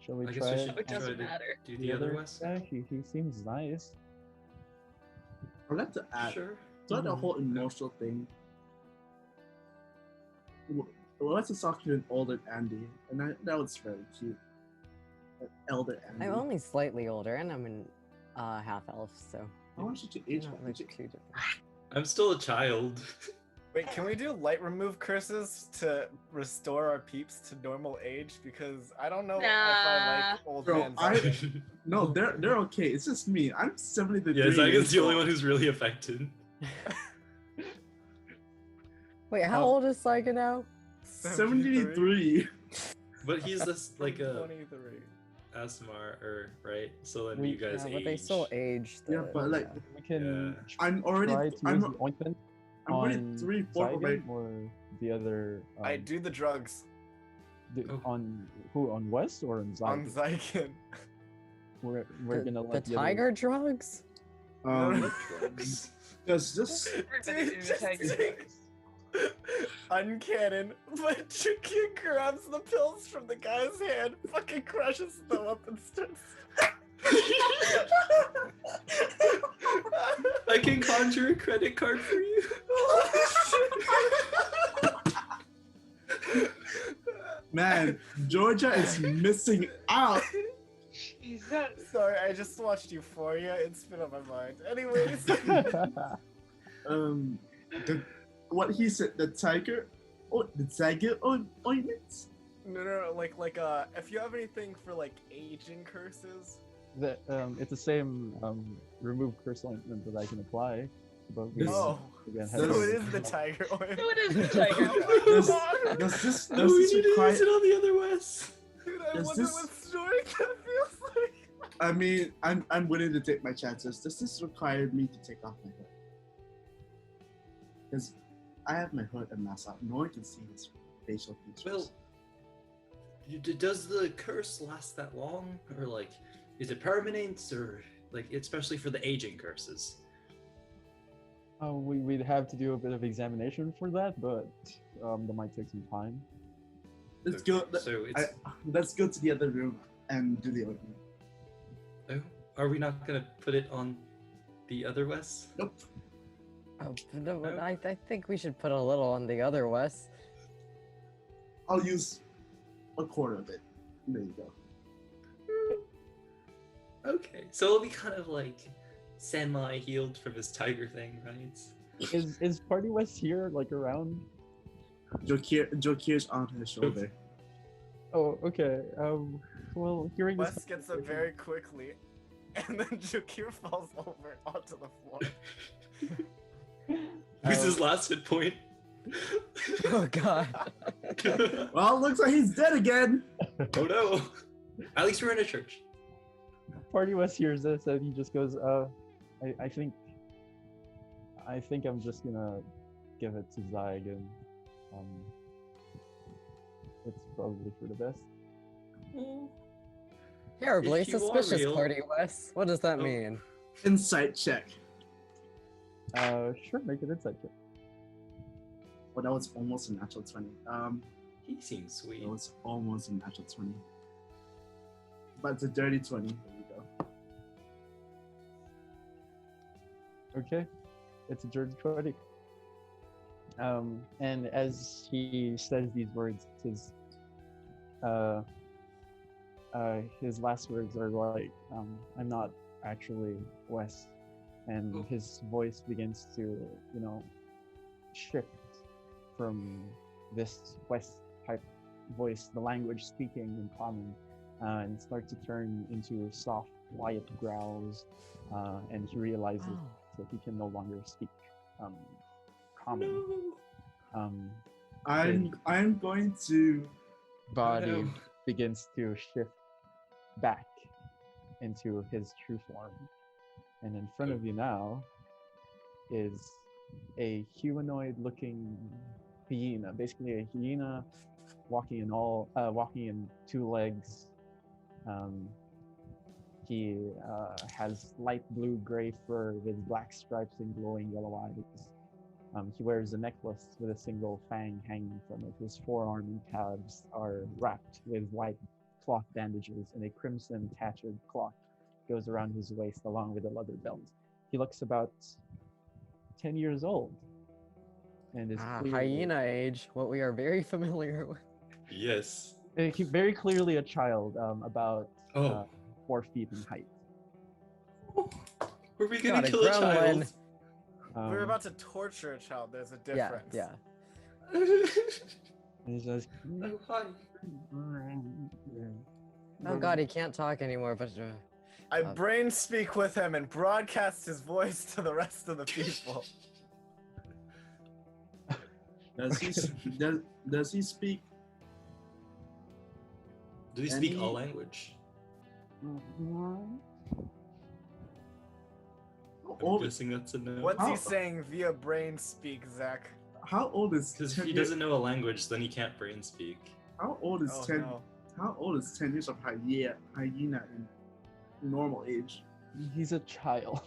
Shall we I guess try we it? should It try doesn't to matter. do the other West. guy? He seems nice. I'd like to add, Sure. to the whole emotional thing. Wes is talking to an older Andy, and that was very cute. An elder Andy. I'm only slightly older, and I'm in half elf, so I want you to age not back. much too different. I'm still a child. Wait, can we do light remove curses to restore our peeps to normal age? Because I don't know if I like old Bro, man I- Zion. No, they're okay. It's just me. I'm 73. Yeah, Zygon's years the only old. one who's really affected. Wait, how old is Saiga now? 73. But he's this like a 23. Asmar, or right? So then We- you guys Yeah, age. but they still age. Yeah, though, but like, We can I'm already. try to use I'm the ointment already on 3/4 of my. Zygon or the other. I do the drugs Oh. On who? On Wes or on Zygon? on Zygon. We're gonna the let the tiger drugs? Drugs. Does this? We're gonna do the tiger drugs. Uncanon, but Jukir grabs the pills from the guy's hand, fucking crushes them up and starts. I can conjure a credit card for you. Man, Georgia is missing out. Jesus. Sorry, I just watched Euphoria. It's been on my mind. Anyways, What he said, the tiger ointments. no, like if you have anything for like aging curses, It's the same remove curse ointment that I can apply, but we oh, again so have Does- it is the tiger oil. No, it is the tiger drug. Does this No, we need to require? use it on the other West. Dude, I Does wonder this- what story that feels like. I mean, I'm willing to take my chances. Does this require me to take off my hood? Because I have my hood and mask out. No one can see his facial features. Well, does the curse last that long, or like, is it permanent, or like, especially for the aging curses? we'd have to do a bit of examination for that, but that might take some time. let's go. So it's. Let's go to the other room and do the ointment. Oh, are we not gonna put it on the other West? Nope. Oh, no, No? I think we should put a little on the other Wes. I'll use a quarter of it. There you go. Okay, so it'll be kind of like semi-healed from his tiger thing, right? Is Party West here, like around? Jokir's on his shoulder. Oh, okay. Well, hearing this. Wes gets up very quickly, and then Jukir falls over onto the floor. Who's his last hit point? Oh god. Well, looks like he's dead again. Oh no. At least we're in a church. Party West hears this and he just goes, I think I'm just gonna give it to Zyg and it's probably for the best. Terribly If you are suspicious, real- Party West. What does that Oh. mean? Insight check. Sure, make an insight check. Well, that was almost a natural 20. He seems sweet. That was almost a natural 20. But it's a dirty 20. There we go. Okay, it's a dirty 20. And as he says these words, his last words are like, I'm not actually Wes. And Oh. his voice begins to, shift from this West type voice, the language speaking in common, and start to turn into soft, quiet growls. And he realizes that he can no longer speak common. I'm going to. Body no. begins to shift back into his true form. And in front of you now is a humanoid looking hyena, basically a hyena walking in two legs. He has light blue gray fur with black stripes and glowing yellow eyes. He wears a necklace with a single fang hanging from it. His forearm and calves are wrapped with white cloth bandages, and a crimson tattooed cloth goes around his waist along with a leather belt. He looks about 10 years old and is Hyena age, what we are very familiar with. Yes. very clearly a child, about Oh. 4 feet in height. Were we gonna God, a kill a gremlin. child? We're Um, about to torture a child. There's a Yeah, difference. yeah. he says, Oh, hi. Oh god, he can't talk anymore, but I brain speak with him and broadcast his voice to the rest of the people. Does he speak? Do we speak Any- all language? How I'm old, guessing that's a no. What's How- he saying via brain speak, Zach? how old is Because if 10 he years? doesn't know a language, then he can't brain speak. How old is Oh 10? no. How old is 10 years of hyena in normal age? he's a child.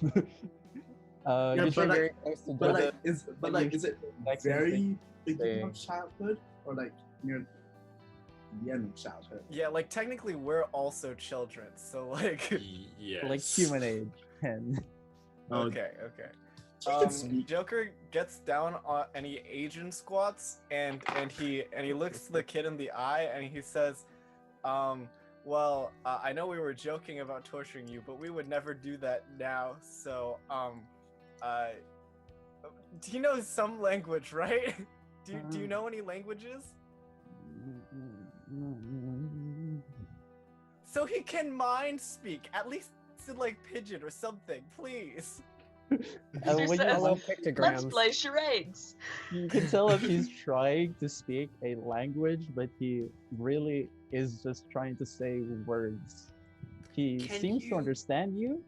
Yeah, you're but saying like- very close to But the- like, is it next very thing beginning say- of childhood or like near the end of childhood? Yeah, like technically we're also children, so like. Yes. like human age 10. Oh, Okay, okay. He can speak. Joker gets down on and he Asian squats and he looks the kid in the eye and he says, well, I know we were joking about torturing you, but we would never do that now. So, he knows some language, right? Do you know any languages? So he can mind speak, at least in like pigeon or something, please. Oh, He when you says, allow Let's pictograms. play charades. You can tell if he's trying to speak a language, but he really is just trying to say words. He Can seems to you- understand you,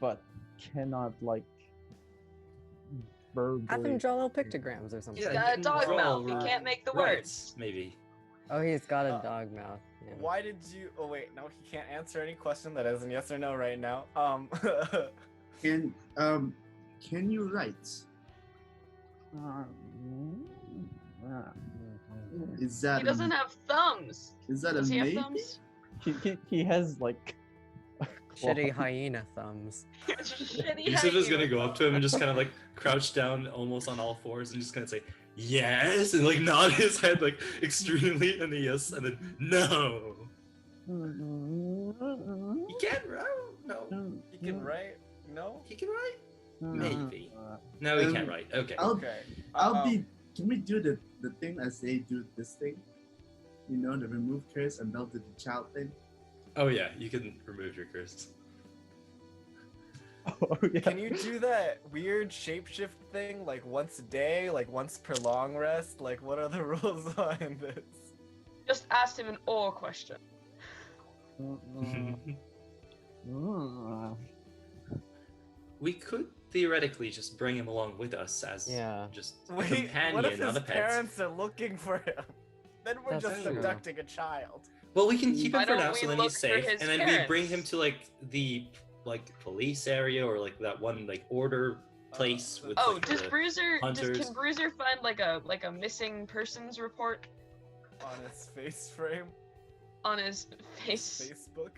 but cannot like Have him verbally. draw little pictograms or something. He's Yeah, got he a can dog draw mouth. He or can't make the write, words. Maybe. Oh, he's got a Uh, dog mouth. Yeah. Why did you? Oh wait, no, he can't answer any question that isn't yes or no right now. Can you write? Is that He doesn't have thumbs. is that Does a he have maybe? thumbs? He has like Shitty hyena thumbs. Shitty Yusuf is hyena gonna go up to him and just kind of like crouch down almost on all fours and just kind of say, yes, and like nod his head like extremely and then yes, and then no. He can't write? No. he can write. No. He can write? Uh, Maybe. No, he can't write. Okay. Okay. I'll be. Can we do the thing as they do this thing? You know, the remove curse and they'll do the child thing. Oh yeah, you can remove your curse. Oh, yeah. Can you do that weird shapeshift thing like once a day, like once per long rest? Like, what are the rules behind this? Just asked him an or question. We could theoretically just bring him along with us as Yeah. just a Wait, companion, what if not his a pet. parents are looking for him? Then we're That's just true. abducting a child. Well, we can keep Why him for don't now, we so then look he's for safe, his and then we bring him parents? to like the police area or like that one like order place with Oh, like does the Bruiser hunters. can Bruiser find like a missing persons report On his face frame, on his Facebook.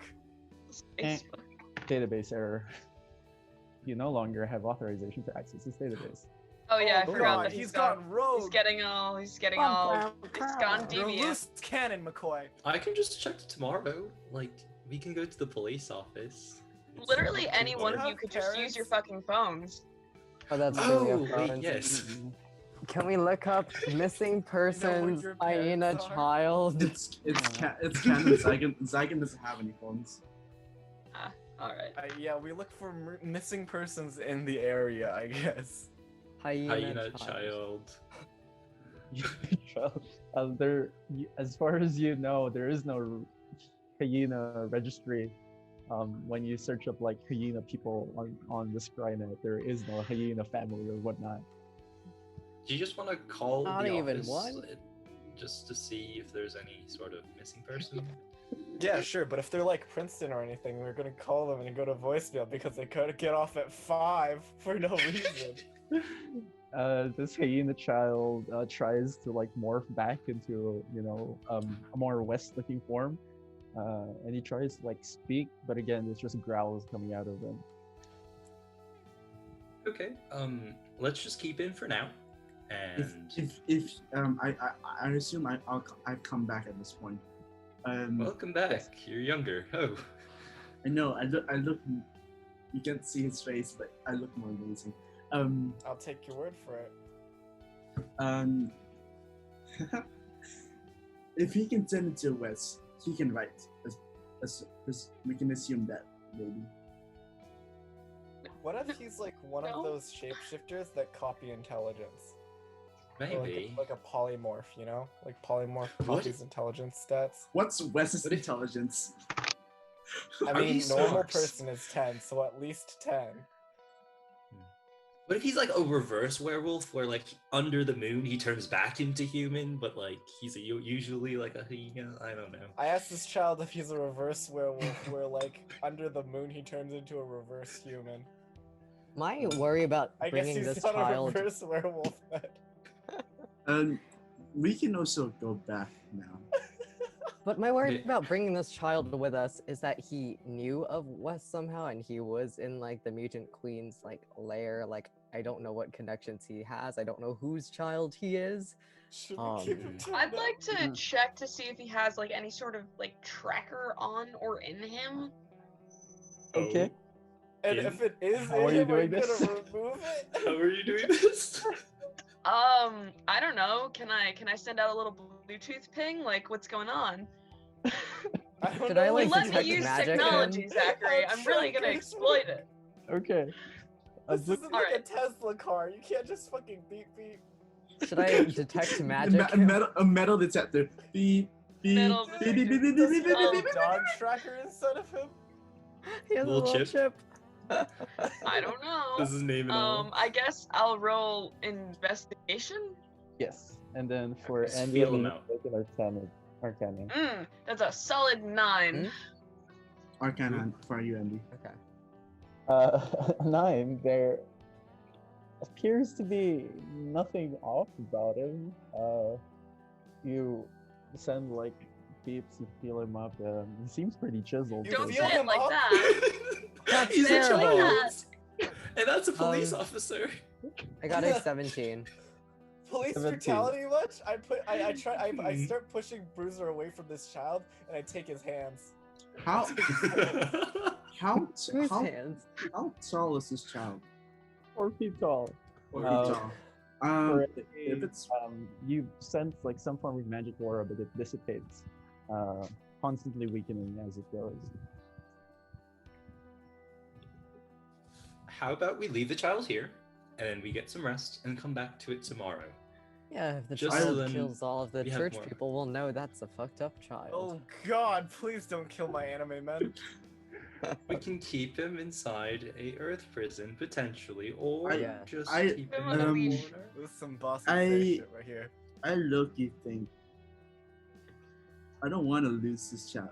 Facebook? Database error. You no longer have authorization to access this database. Oh yeah, I Oh forgot God, that he's gone rogue. He's getting all it's gone You're a devious. loose cannon, McCoy. I can just check tomorrow. Like we can go to the police office. It's Literally not too any one of hard. you could just use your fucking phones. Oh, that's Oh, really wait, offensive. yes. Can we look up missing persons, your hyena parents are? child? It's canon. Zygon doesn't have any phones. All right. Yeah, we look for missing persons in the area, I guess. Hyena child. As far as you know, there is no hyena registry. When you search up like hyena people on the Skynet, there is no hyena family or whatnot. Do you just want to call Not the even office one? just to see if there's any sort of missing person? Yeah, sure, but if they're like Princeton or anything, we're gonna call them and go to voicemail because they could get off at 5 for no reason. This hyena child tries to like morph back into a more West-looking form, and he tries to like speak, but again, there's just growls coming out of him. Okay. Let's just keep in for now. And If I assume I've come back at this point. welcome back. You're younger. Oh. I know. I look. You can't see his face, but I look more amazing. I'll take your word for it. If he can send it to Wes, he can write. As we can assume that, maybe. What if he's like one of those shapeshifters that copy intelligence? Or Maybe. like a polymorph, you know? Like polymorph What? copies intelligence stats. What's Wes's intelligence? I Are mean, you normal smart? person is 10, so at least 10. What if he's like a reverse werewolf where like under the moon he turns back into human, but like he's usually like a hyena? I don't know. I asked this child if he's a reverse werewolf where like under the moon he turns into a reverse human. My worry about I guess bringing he's this not a child. reverse werewolf then. We can also go back now. But my worry Yeah. about bringing this child with us is that he knew of Wes somehow, and he was in like the mutant queen's like lair. Like I don't know what connections he has. I don't know whose child he is. Should we keep him to I'd like to check to see if he has like any sort of like tracker on or in him. Okay. And Yeah. if it is How are you him, are you doing gonna this? remove it? How are you doing this? I don't know. Can I send out a little Bluetooth ping? Like, what's going on? I don't Should know I, You like, let me detect use magic in? technology, Zachary. I'm really gonna exploit it. Okay. This isn't like a Alright. Tesla car. You can't just fucking beep beep. Should I detect magic? A metal detector. Beep, beep, Metal beep, beep, beep, beep, Does beep, he have beep, a dog tracker inside of him? He has a Little little chip? chip. I don't know. This is name and all. I guess I'll roll investigation. Yes. And then for Just Andy, feel and him me, out. make an Arcana. That's a solid 9. Arcana for you, Andy. Okay. 9. There appears to be nothing off about him. You send like beeps to feel him up. He seems pretty chiseled. You Don't feel say it him like up? that. That's He's a terrible. child. And that's a police Um, officer. I got a 17. Police 17. brutality much? I start pushing Bruiser away from this child and I take his hands. How Whose how hands? how tall is this child? 4 feet tall. 4 feet Uh, tall. For If it's you sense like some form of magic aura, but it dissipates, constantly weakening as it goes. how about we leave the child here, and then we get some rest and come back to it tomorrow. Yeah, if the Just child then kills all of the we have church more. people, we'll know that's a fucked up child. Oh God! Please don't kill my anime men. We can keep him inside a Earth prison potentially, or I- just I- keep Put him him on a in a leash. corner. This is some boss I- shit right here. I low-key think I don't want to lose this child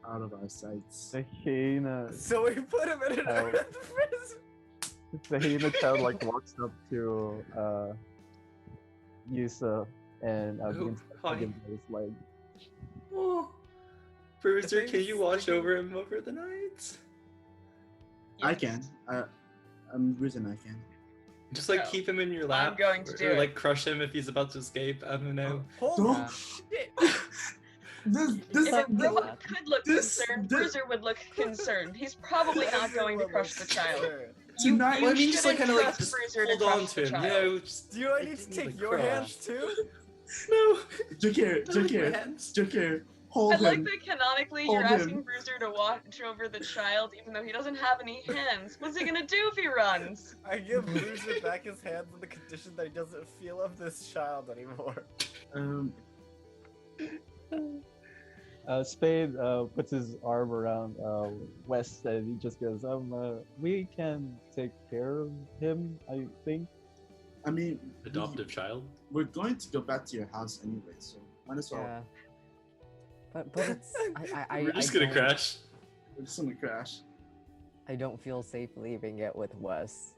out of our sights. The hyena, So we put him in an Oh. Earth prison. the hyena child like walks up to Yusa and begins to hi. hug him by his leg. Oh, Bruiser, think can you it's watch sticking- over him over the night? I can. I'm reason I can. Just like No. keep him in your lap. going to or, do or, it. like crush him if he's about to escape. I don't know. Holy Don't- shit! This If a this robot could look this- concerned, this- Bruiser would look concerned. He's probably not going to crush the child. tonight. Well, I mean, just like shouldn't kind of like trust just Bruiser to hold on crush to the him, you child. know. Just, Do I like, need to give him take the your crush. hands too? No. Jakir, Not with my Jakir, hands. Jakir, hold I like him. that canonically Hold you're him. asking Bruiser to watch over the child even though he doesn't have any hands. What's he gonna do if he runs? I give Bruiser back his hands on the condition that he doesn't feel of this child anymore. Spade puts his arm around Wes and he just goes, we can take care of him, I think. I mean, Adoptive child. we're going to go back to your house anyway, so might as well. Yeah. But it's We're just I gonna don't- crash. We're just gonna crash. I don't feel safe leaving it with Wes.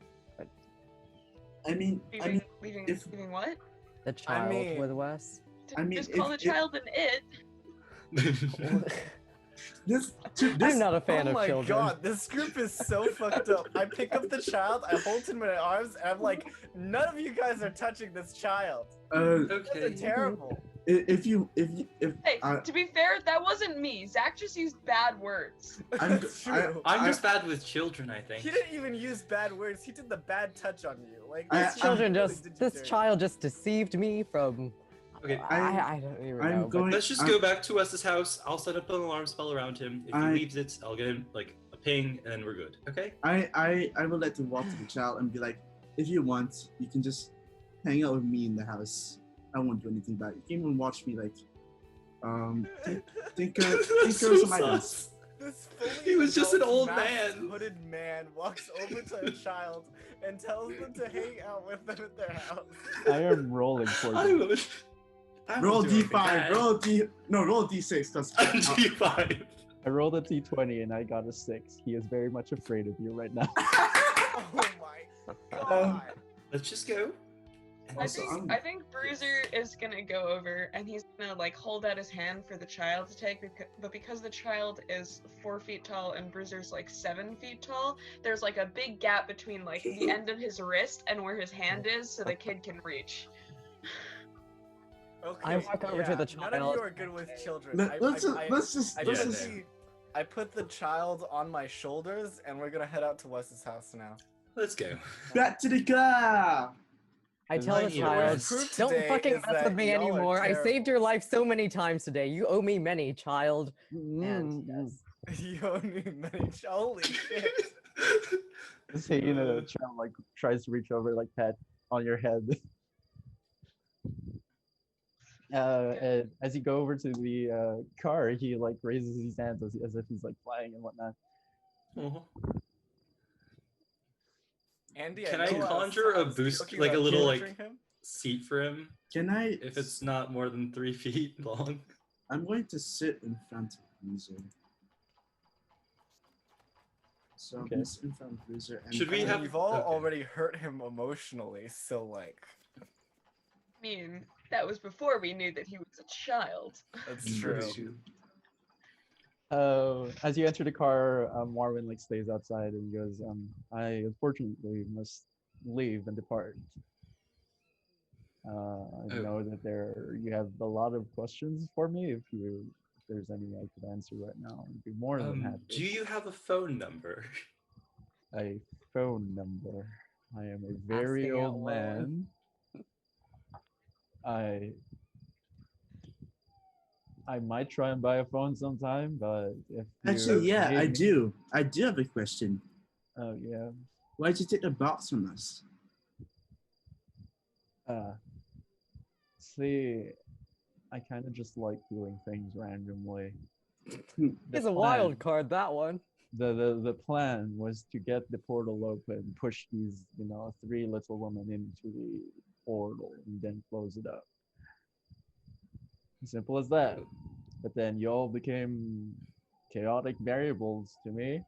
I mean, Leaving if- what? The child mean- with Wes. I mean, Just call the if- child an it. this, I'm not a fan Oh of my children. god, this group is so fucked up. I pick up the child, I hold him in my arms, and I'm like, none of you guys are touching this child. Okay. That's terrible. if Hey, I- to be fair, that wasn't me. Zach just used bad words. I'm, That's true. I'm just bad with children, I think. He didn't even use bad words. He did the bad touch on you. Like I- this Children really just did you this dirty. child just deceived me from. Okay. I don't even I'm know. going- Let's just I'm- go back to Wes's house. I'll set up an alarm spell around him. If he I- leaves it, I'll get him like a ping, and then we're good. Okay? I would like to walk to the child and be like, if you want, you can just hang out with me in the house. I won't do anything bad. You can even watch me like, think That's of some so items. sus. This fully He was just an adult old masked man. hooded man walks over to a child and tells them to hang out with them at their house. I am rolling for I you. would. I would Roll do anything D5. bad. Roll D6 because D5. I rolled a t20 and I got a 6. He is very much afraid of you right now. Oh my god. Let's just go. And I Also, think I'm- I think Bruiser is gonna go over and he's gonna like hold out his hand for the child to take, but because the child is 4 feet tall and Bruiser's like 7 feet tall, there's like a big gap between like the end of his wrist and where his hand is, so the kid can reach. Okay. I walk over to the None of child. you are good with children. let's just I Yeah, basically- I put the child on my shoulders and we're gonna head out to Wes's house now. let's go. back to the car. I tell the Right here. child, Proof don't today fucking is mess that with me y'all are anymore. I terrible. saved your life so many times today. You owe me many, child. And yes. You owe me many. Holy shit. This hyena child like tries to reach over, like pat on your head. And as you go over to the car, he like raises his hands as if he's like flying and whatnot. Uh-huh. Andy, Can I, I know conjure a was boost, joking like a about little, like, torturing him. Seat for him Can I? if it's not more than 3 feet long. I'm going to sit in front of Bruiser. So I'm Okay. gonna sit in front of Bruiser. And Should we I mean, have- You've all okay. already hurt him emotionally, so like, I mean, that was before we knew that he was a child. that's true. As you enter the car, Marvin like stays outside and he goes, I unfortunately must leave and depart. I know that you have a lot of questions for me. If there's any I could answer right now, I'd be more than happy. Do you have a phone number? A phone number. I am a very Asking out old loud. man. I might try and buy a phone sometime, but if you Actually, yeah, I need me- do. I do have a question. Oh yeah. Why'd you take the box from us? See, I kind of just like doing things randomly. He's a wild card, that one. The plan was to get the portal open, push these, three little women into the portal, and then close it up. Simple as that. But then you all became chaotic variables to me.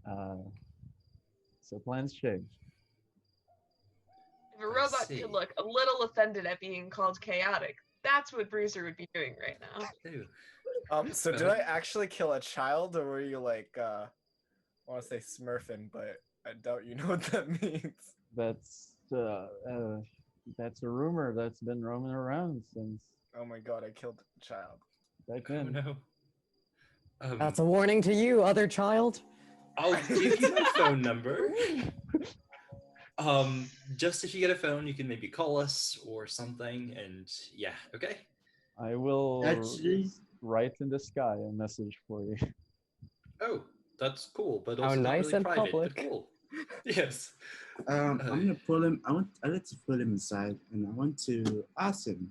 So plans changed. If a robot see. could look a little offended at being called chaotic, that's what Bruiser would be doing right now. Ew. So did I actually kill a child, or were you like, I want to say smurfing, but I doubt you know what that means. That's a rumor that's been roaming around since Oh my god, I killed a child. back Oh then. no. That's a warning to you, other child. I'll give you my phone number. Just if you get a phone, you can maybe call us or something, and yeah, okay. I will Actually- write in the sky a message for you. Oh, that's cool, but How also not nice really and private, public. but cool. Yes. I'm gonna pull him. I like to pull him inside, and I want to ask him.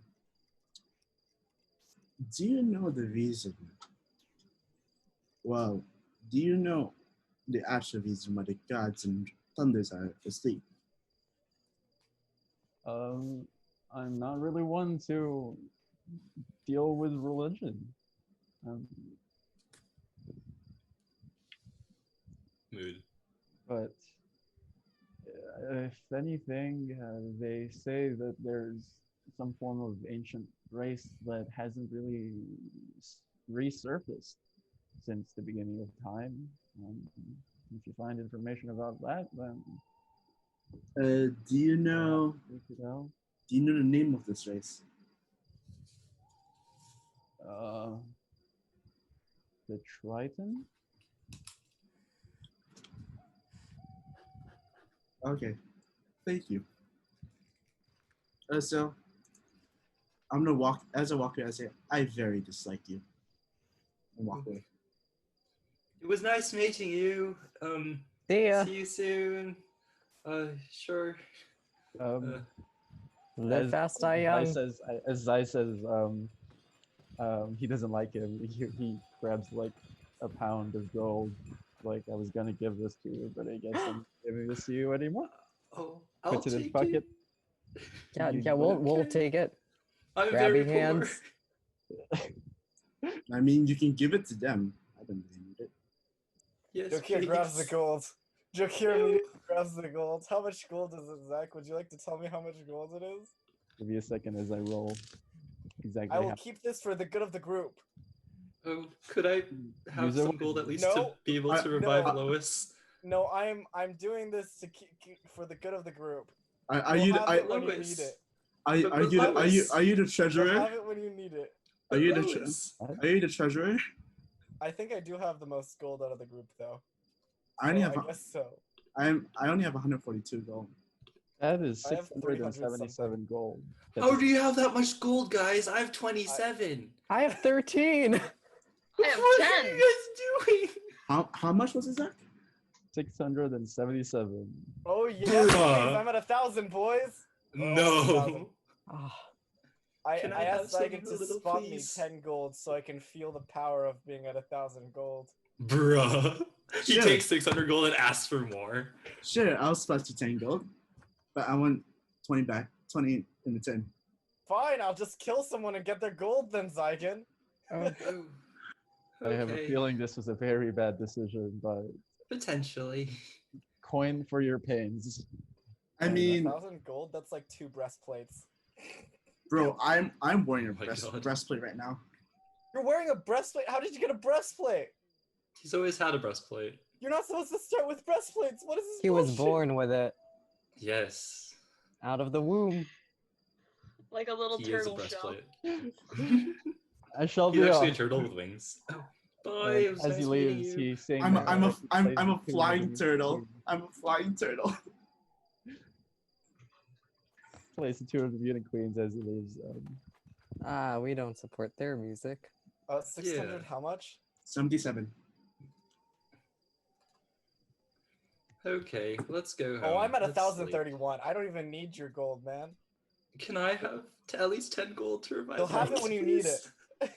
Do you know the reason? Well, do you know the actual reason why the gods and thunders are asleep? I'm not really one to deal with religion. Mood. But if anything, they say that there's some form of ancient race that hasn't really resurfaced since the beginning of time. If you find information about that, then Do you know? we could help. Do you know the name of this race? The Triton? Okay, thank you. So, I'm gonna walk as I walk away. I say, I very dislike you, and walk away. It was nice meeting you. See ya. See you soon. Sure. Live fast, die young. As Zai says, he doesn't like him. He grabs like a pound of gold. Like, I was gonna give this to you, but I guess I'm giving this to you anymore. Oh, I'll Puts it in his take pocket. Yeah, we'll Okay. take it. I'm Grabby very poor. hands. I mean, you can give it to them. I don't really need it. Yes, Jokir grabs the please. gold. Jokir immediately grabs the gold. How much gold is it, Zach? Would you like to tell me how much gold it is? Give me a second as I roll. Exactly. I will keep this for the good of the group. Oh, could I have Use it some gold at least No. to be able to No. revive Lois? No, I'm doing this to keep for the good of the group. Are You'll you have the, it when you Lois. need it. are you Lois. are you the You'll treasurer? have it when you need it. Are you the Lois. are you the treasurer? I think I do have the most gold out of the group, though. I only So have I guess so. I only have 142 gold. That is I have 677 gold. How do you have that much gold, guys? I have 27. I have 13. I have What 10. are you guys doing? How much was it, Zach? 677. Oh yes, Bruh. please, I'm at 1,000, boys. No. Ah, I Can I asked have Saigon some to little spot please? me 10 gold so I can feel the power of being at 1,000 gold. Bruh. He Sure. takes 600 gold and asks for more. Sure, I'll split you 10 gold, but I want 20 back. 20 in the 10. Fine, I'll just kill someone and get their gold then, Zygon. Oh, I have a okay. feeling this was a very bad decision, but Potentially. coin for your pains. I mean, 1,000 gold, that's like 2 breastplates. bro, I'm wearing a Oh my God. breastplate right now. You're wearing a breastplate? How did you get a breastplate? He's always had a breastplate. You're not supposed to start with breastplates. What is this he was bullshit? born with it Yes. out of the womb. Like a little He is a turtle shell. breastplate. I shall He's be actually a off. turtle with wings. Oh, bye. And It was as nice he meeting leaves, you. he sings. I'm a flying turtle. I'm a flying turtle. Plays the two of the mutant queens as he leaves. We don't support their music. 600, Yeah. how much? 77. Okay, let's go home. Oh, I'm at Let's sleep. 1,031. I don't even need your gold, man. Can I have at least 10 gold to revive You'll have it Lois, when you need please? it.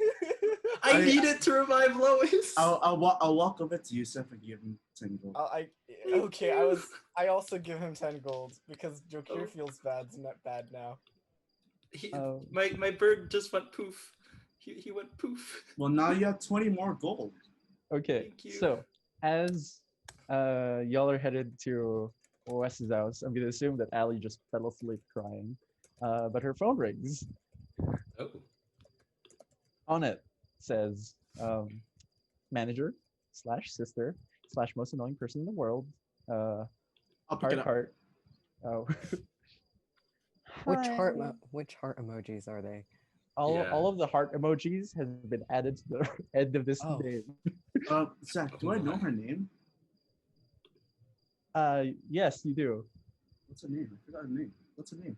I need it to revive Lois. I'll walk over to Yusuf and give him 10 gold. Okay, I also give him 10 gold because Jokir Oh. feels bad now. My bird just went poof. He went poof. Well, now you have 20 more gold. Okay, Thank you. so as y'all are headed to Wes-es house, I'm gonna assume that Allie just fell asleep crying, but her phone rings. Oh. On it says manager / sister / most annoying person in the world. I'll pick it Heart up. heart. Oh. Which heart Hi. which heart emojis are they? All of the heart emojis have been added to the end of this Oh. name. Zach, do I know her name? Yes, you do. What's her name? I forgot her name. What's her name?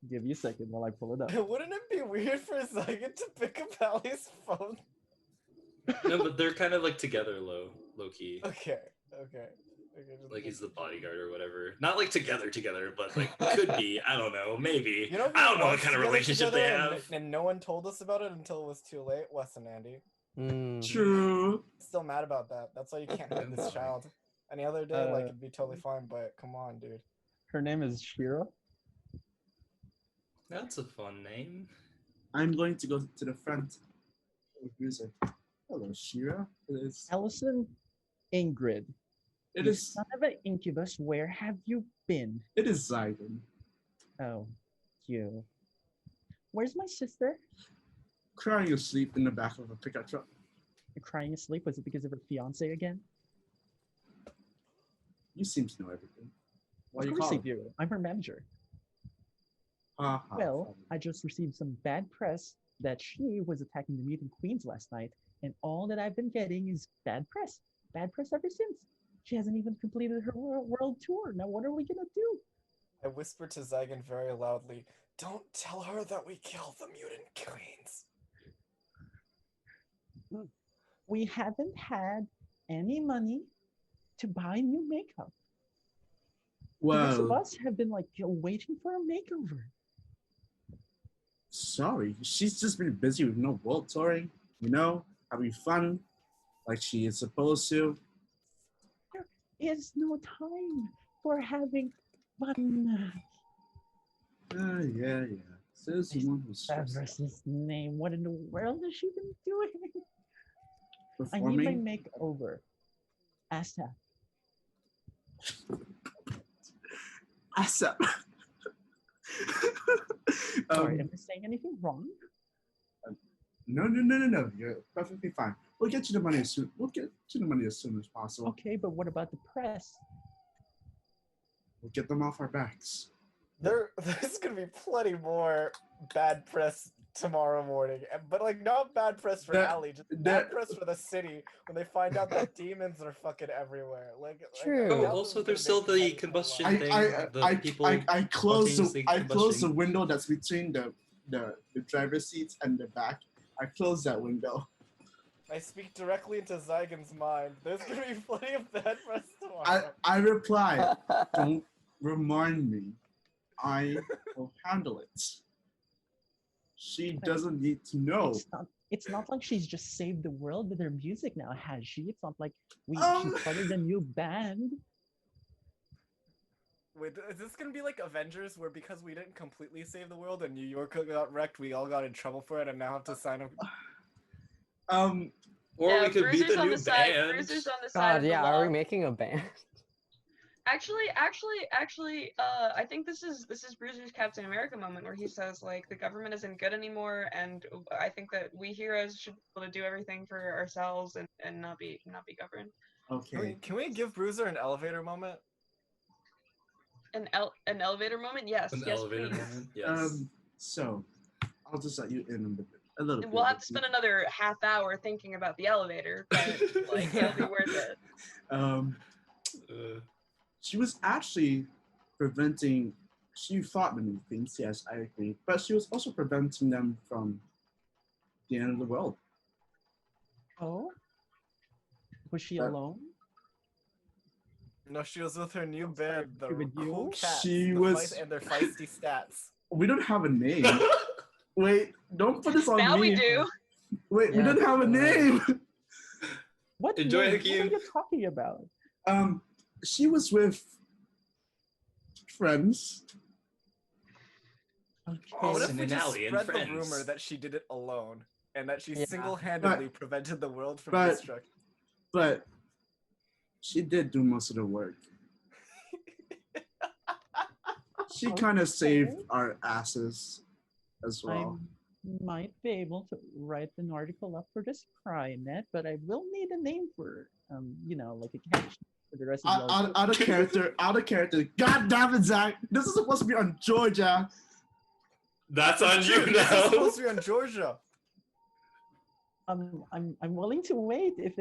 Give you a second while I pull it up. Wouldn't it be weird for Zygon to pick up Allie's phone? No, but they're kind of like together, low key. Okay. Like he's the bodyguard or whatever. Not like together, but like could be. I don't know. Maybe. You know who I don't know what was kind of together relationship they together have. and no one told us about it until it was too late? Wes and Andy. Mm. True. Still mad about that. That's why you can't have this child. Any other day, like it'd be totally fine, but come on, dude. Her name is Shira. That's a fun name. I'm going to go to the front of music. Hello, Shira. It is. Allison Ingrid. It You is. son of an incubus, where have you been? It is Zygon. Oh, you. Where's my sister? Crying asleep in the back of a pickup truck. You're crying asleep? Was it because of her fiance again? You seem to know everything. Why Of you course I calling? do. I'm her manager. Ha, ha, Well, funny. I just received some bad press that she was attacking the mutant queens last night, and all that I've been getting is bad press. Bad press ever since. She hasn't even completed her world tour. Now what are we gonna do? I whispered to Zygon very loudly, "Don't tell her that we killed the mutant queens." We haven't had any money to buy new makeup. The rest of Well, us have been like waiting for a makeover. sorry. She's just been busy with no world touring, having fun like she is supposed to. There is no time for having fun. Yeah. Says the one who's stressed out. Everest's name. What in the world has she been doing? I need my Performing. makeover. ASAP. ASAP. Sorry, am I saying anything wrong? No. You're perfectly fine. We'll get you the money as soon. We'll get you the money as soon as possible. Okay, but what about the press? We'll get them off our backs. There's gonna be plenty more bad press tomorrow morning, but like not bad press for Allie, just bad press for the city when they find out that demons are fucking everywhere. True. Oh, Dallas also is there's gonna still make the money for a combustion while. thing. The people I closed spontaneously the window that's between the driver's seats and the back. I closed that window. I speak directly into Zygon's mind. There's gonna be plenty of bad press tomorrow. I replied, don't remind me. I will handle it. She doesn't need to know. It's not like she's just saved the world with her music now, has she? It's not like she started a new band. Wait, is this gonna be like Avengers, where because we didn't completely save the world and New York got wrecked, we all got in trouble for it and now have to sign up? Or we could be Bruiser's the on new the side. band. Bruiser's on the side God, of the yeah, are we law. making a band? Actually, I think this is Bruiser's Captain America moment where he says like the government isn't good anymore, and I think that we heroes should be able to do everything for ourselves and not be governed. Okay. Can we give Bruiser an elevator moment? An elevator moment, yes, An yes, elevator please. moment. Yes. So I'll just let you in a little bit. We'll have to spend another half hour thinking about the elevator, but like it'll be worth it. She was actually preventing. She fought many things. Yes, I agree. But she was also preventing them from the end of the world. Oh? Was she alone? No, she was with her new band, the With you? Cool Cats, She the was- and their feisty stats. We don't have a name. Wait, don't put this on Now me. we do. Wait, we Yeah, don't have a name. What? Enjoy the What are game. you talking about? She was with friends. Okay. What if Austin we and just Ally and spread the friends. rumor that she did it alone, and that she Yeah. single-handedly prevented the world from but- destruction? But she did do most of the work. She kind of saved our asses as well. I might be able to write an article up for this Crynet, but I will need a name for like a catch for the rest of y'all. Out of character, out of character. God damn it, Zach! This is supposed to be on Georgia. That's on you Dude, this is now. supposed to be on Georgia. I'm willing to wait if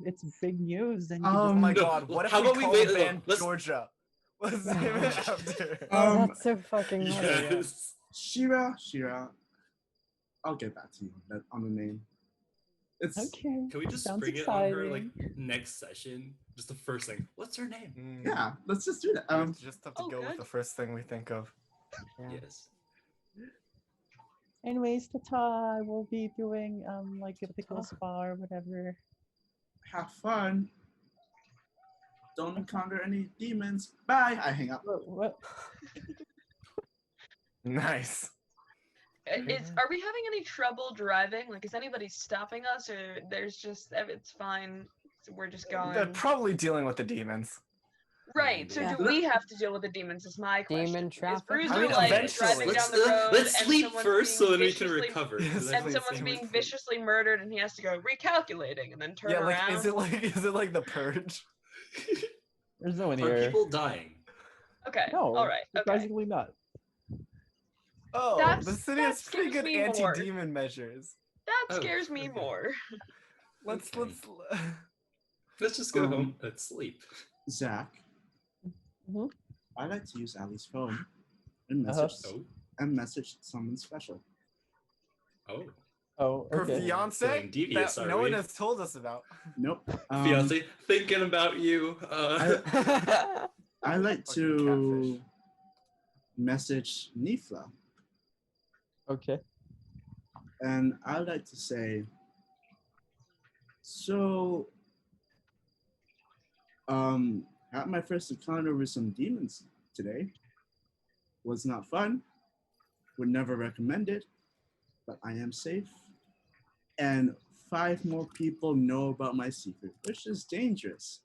it's big news. Then Oh my No, god, what if how we about we call wait- the band let's- Georgia? Let's name it after. Oh, that's so fucking funny. Yes. Shira. I'll get back to you on the name. It's Okay. Can we just Sounds bring it on her exciting. next session? Just the first thing. What's her name? yeah. Let's just do that. We just have to Oh, go with good. the first thing we think of. Yeah. Yes. Anyways, Tata, we'll be doing like a pickle spa or whatever. have fun. Don't encounter any demons. Bye. I hang up. What? Nice. Are we having any trouble driving? Like, is anybody stopping us, or there's just it's fine? So we're just going. They're probably dealing with the demons. Right. So Yeah. do we have to deal with the demons? Is my question. Demon Is traffic? Bruiser I mean, like eventually. driving Let's, down the road let's and sleep someone's first being so then we can viciously- recover. Yes, Because And please, someone's please, being please. viciously murdered, and he has to go recalculating and then turn Yeah, like around. is it like the purge? There's no one Are here. people dying? Okay. No. All right. Okay. Surprisingly not. Oh, That's- the city that has pretty scares good me more. anti-demon measures. That Oh, scares me okay. more. Let's Okay. Let's just go home and sleep. Zach. Mhm. I like to use Ali's phone and message Oh. someone special. Oh. Oh, Her okay. fiance Feeling devious, that are no one we? has told us about. Nope. Fiance, thinking about you. I like Fucking to catfish. message Nifla, Okay. and I like to say, so, had my first encounter with some demons today. Was not fun. Would never recommend it, but I am safe. And 5 more people know about my secret, which is dangerous.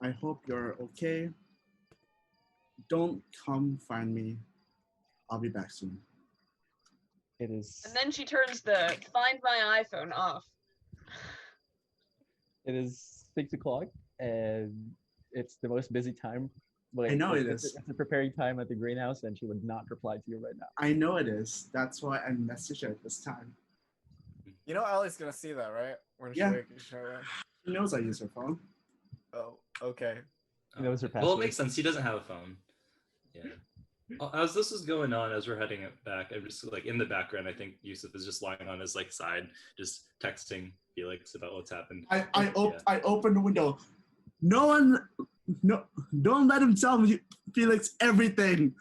I hope you're okay. Don't come find me. I'll be back soon. It is. And then she turns the Find My iPhone off. It is 6 o'clock, and it's the most busy time. Like, I know it it's- is. It's a preparing time at the greenhouse, and she would not reply to you right now. I know it is. That's why I messaged her at this time. You know Ali's gonna see that, right? When Yeah. show her. She knows I use her phone. Oh, okay. That was her Well, it password. makes sense. He doesn't have a phone. Yeah. As this is going on, as we're heading back, I'm just like in the background. I think Yusuf is just lying on his side, just texting Felix about what's happened. I opened the window. No, don't let him tell me, Felix, everything.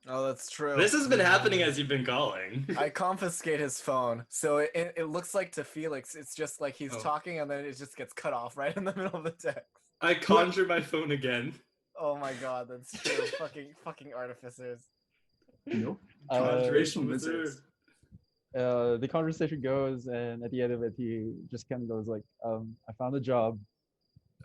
Oh, that's true. This has been happening as you've been calling. I confiscate his phone, so it looks like to Felix, it's just like he's Oh. talking and then it just gets cut off right in the middle of the text. I conjure my phone again. Oh my god, that's true. fucking artificers. Nope. Conjuration wizards. wizard. The conversation goes, and at the end of it, he just kind of goes like, "I found a job,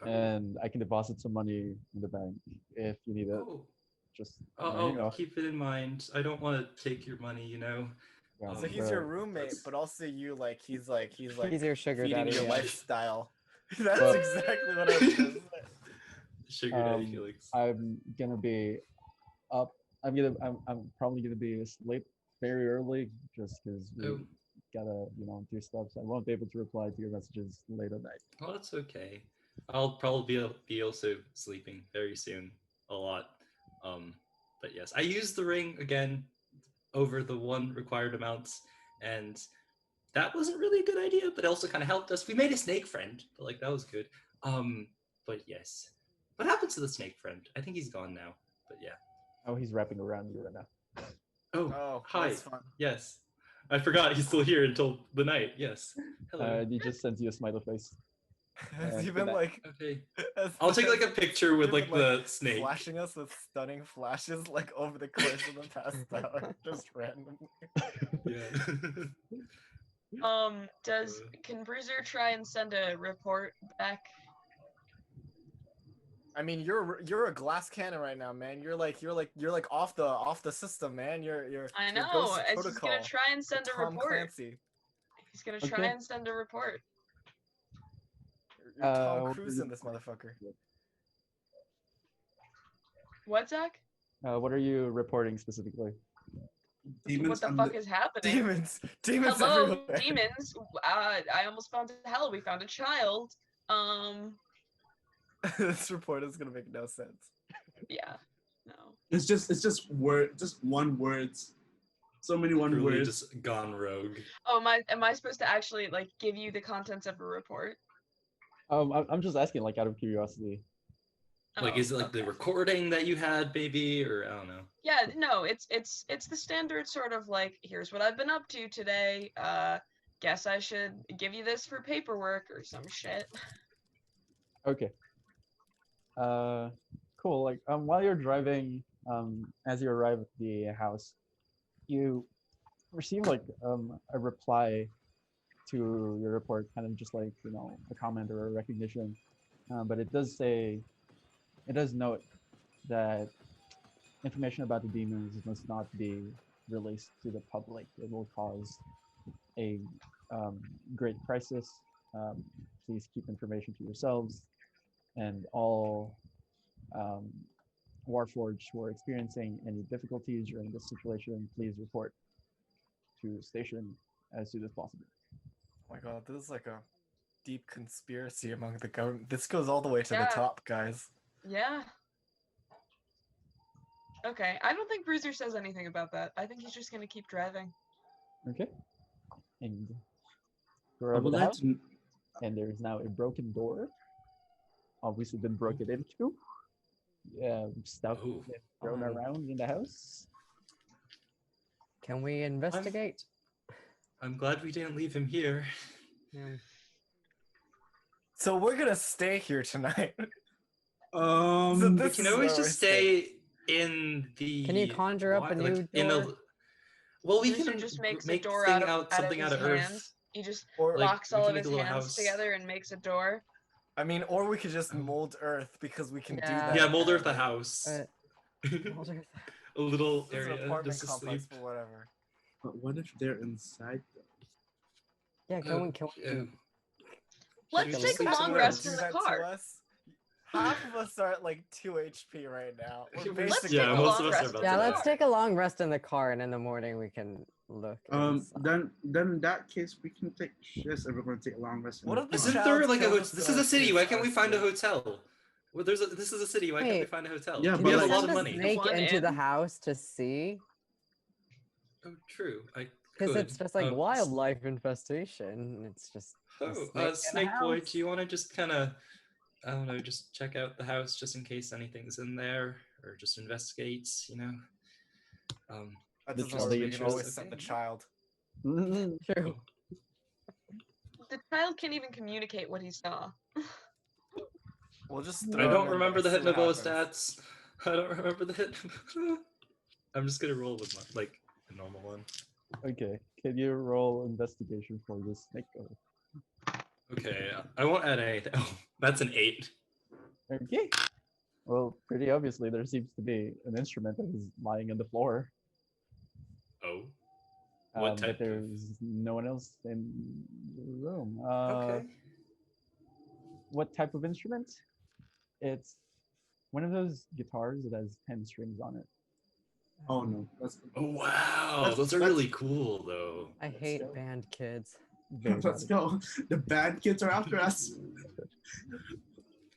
and I can deposit some money in the bank if you need it. Oh, Just I'll keep it in mind. I don't want to take your money, yeah, So he's your but- roommate, That's- but also you he's like He's your sugar feeding daddy. your yeah. lifestyle. That's Well- exactly what I was gonna say. Sugar daddy Um, Felix. I'm gonna be up. I'm probably gonna be asleep very early, just because we Oh. gotta do stuff. So I won't be able to reply to your messages late at night. Well, that's okay. I'll probably be also sleeping very soon, a lot. But yes, I used the ring again over the one required amounts, and that wasn't really a good idea, but it also kind of helped us. We made a snake friend, but that was good. But yes. What happened to the snake friend? I think he's gone now. But yeah. Oh, he's wrapping around you right now. Oh, hi. that's fun. Yes. I forgot he's still here until the night. Yes. Hello. He just sends you a smiley face. Has he for been that. like? Okay. has- I'll take like a has picture with he like been, the snake. flashing us with stunning flashes like over the course of the past hour, just randomly. Yeah. Can Bruiser try and send a report back? I mean, you're a glass cannon right now, man. You're like off the system, man. You're I you're know. Ghost He's Protocol. gonna try and send a Tom report. Clancy. He's gonna try and send a report. You're Tom what Cruise are in this motherfucker. What, Zach? What are you reporting specifically? What the fuck is happening? Demons Hello, everywhere. demons. I almost found hell. We found a child. This report is gonna make no sense. Yeah. No. It's just one words. So many one Truly words. just gone rogue. Oh, am I supposed to actually like give you the contents of a report? I'm just asking, like, out of curiosity. Like, is it like the recording that you had, maybe, or I don't know? Yeah, no, it's the standard sort of like, here's what I've been up to today. Guess I should give you this for paperwork or some shit. Okay. Cool. Like, while you're driving, as you arrive at the house, you receive like a reply to your report, kind of just like, you know, a comment or a recognition. But it does note that information about the demons must not be released to the public. It will cause a great crisis. Please keep information to yourselves, and all Warforged who are experiencing any difficulties during this situation, please report to station as soon as possible. Oh my god, this is like a deep conspiracy among the government. This goes all the way to Yeah. the top, guys. Yeah. Okay, I don't think Bruiser says anything about that. I think he's just gonna keep driving. Okay. And I we're over would the like house, to. and there is now a broken door. Obviously been broken into. Yeah, stuff Ooh. been thrown around in the house. Can we investigate? I'm glad we didn't leave him here. Yeah. So we're gonna stay here tonight. We this can is always where just we're staying. stay in the. Can you conjure up a new door? Well, we Bruiser can just makes a make door thing out of out something his out of hand. earth. He just Or Like, locks we all can of make his a little hands house. together and makes a door. I mean, or we could just mold Earth because we can do Yeah. that. Yeah, mold earth a apparently. house. Uh, A little This is an area apartment just to complex, sleep. but whatever. But what if they're inside though? yeah, can we Yeah. Let's Should we take a just long do rest Do in the that to car. us? Half of us are at like 2 HP right now. We're Let's basically yeah, take a most long of us are rest. about yeah, to let's die. take a long rest in the car, and in the morning we can look. inside. Then in that case we can take shifts if we're going to take a long rest. What if the Isn't child there like a killed hotel? us This in is a our city. sleep? Why can't we Our find a sleep? hotel? Well, this is a city. Why can't we Wait. find a hotel? Yeah, Can but we you have a like- lot of send a money. snake One into the in. house to see? Oh, true. I Because could. it's just like wildlife infestation. It's just a Oh, snake in a Snake Boy, house. do you want to just kind of, I don't know, just check out the house just in case anything's in there, or just investigate, you know? That The doesn't child work. We is can always send the child. True. The child can't even communicate what he saw. We'll just. I throw don't him in remember the there, see what Hypnobo happens. stats. I don't remember the hit. I'm just gonna roll with my, like, a normal one. Okay, can you roll investigation for this snake? Okay, I won't add anything. Oh, that's an 8. Okay. Well, pretty obviously there seems to be an instrument that is lying on the floor. Oh. What type But of- there's no one else in the room. Okay. What type of instrument? It's one of those guitars that has 10 strings on it. Oh no, that's Oh, wow. That's- Those are that's- really cool, though. I hate band kids. Very let's naughty. go. The bad kids are after us.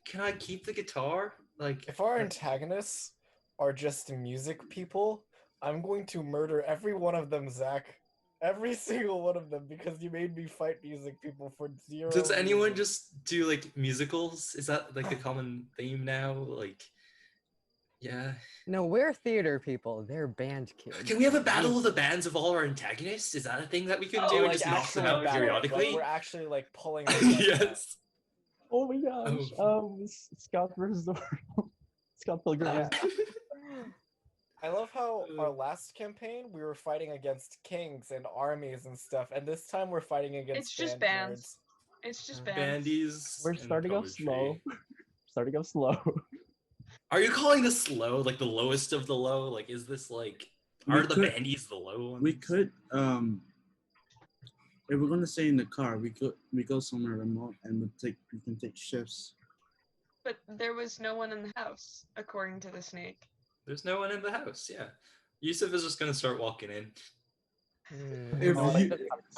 Can I keep the guitar? Like, If our antagonists are just music people, I'm going to murder every one of them, Zach. Every single one of them, because you made me fight music people for 0 does anyone reason. just do like musicals? Is that like the common theme now? Like, yeah. No, we're theater people. They're band kids. Can we have a battle of the bands of all our antagonists? Is that a thing that we can do? And like just knock them actual out battle, periodically? Like, we're actually like pulling. Them like that. Yes. Oh my gosh. Scott versus the Scott Pilgrim. Yeah. I love how our last campaign we were fighting against kings and armies and stuff, and this time we're fighting against It's just band bands. nerds. It's just bands. Bandies. We're and starting off poetry. slow. Starting off slow. Are you calling this slow? Like the lowest of the low? Like, is this like, are the bandies the low ones? We could, if we're gonna stay in the car, we go somewhere remote and we can take shifts. But there was no one in the house, according to the snake. There's no one in the house, yeah. Yusuf is just gonna start walking in. If Oh, you,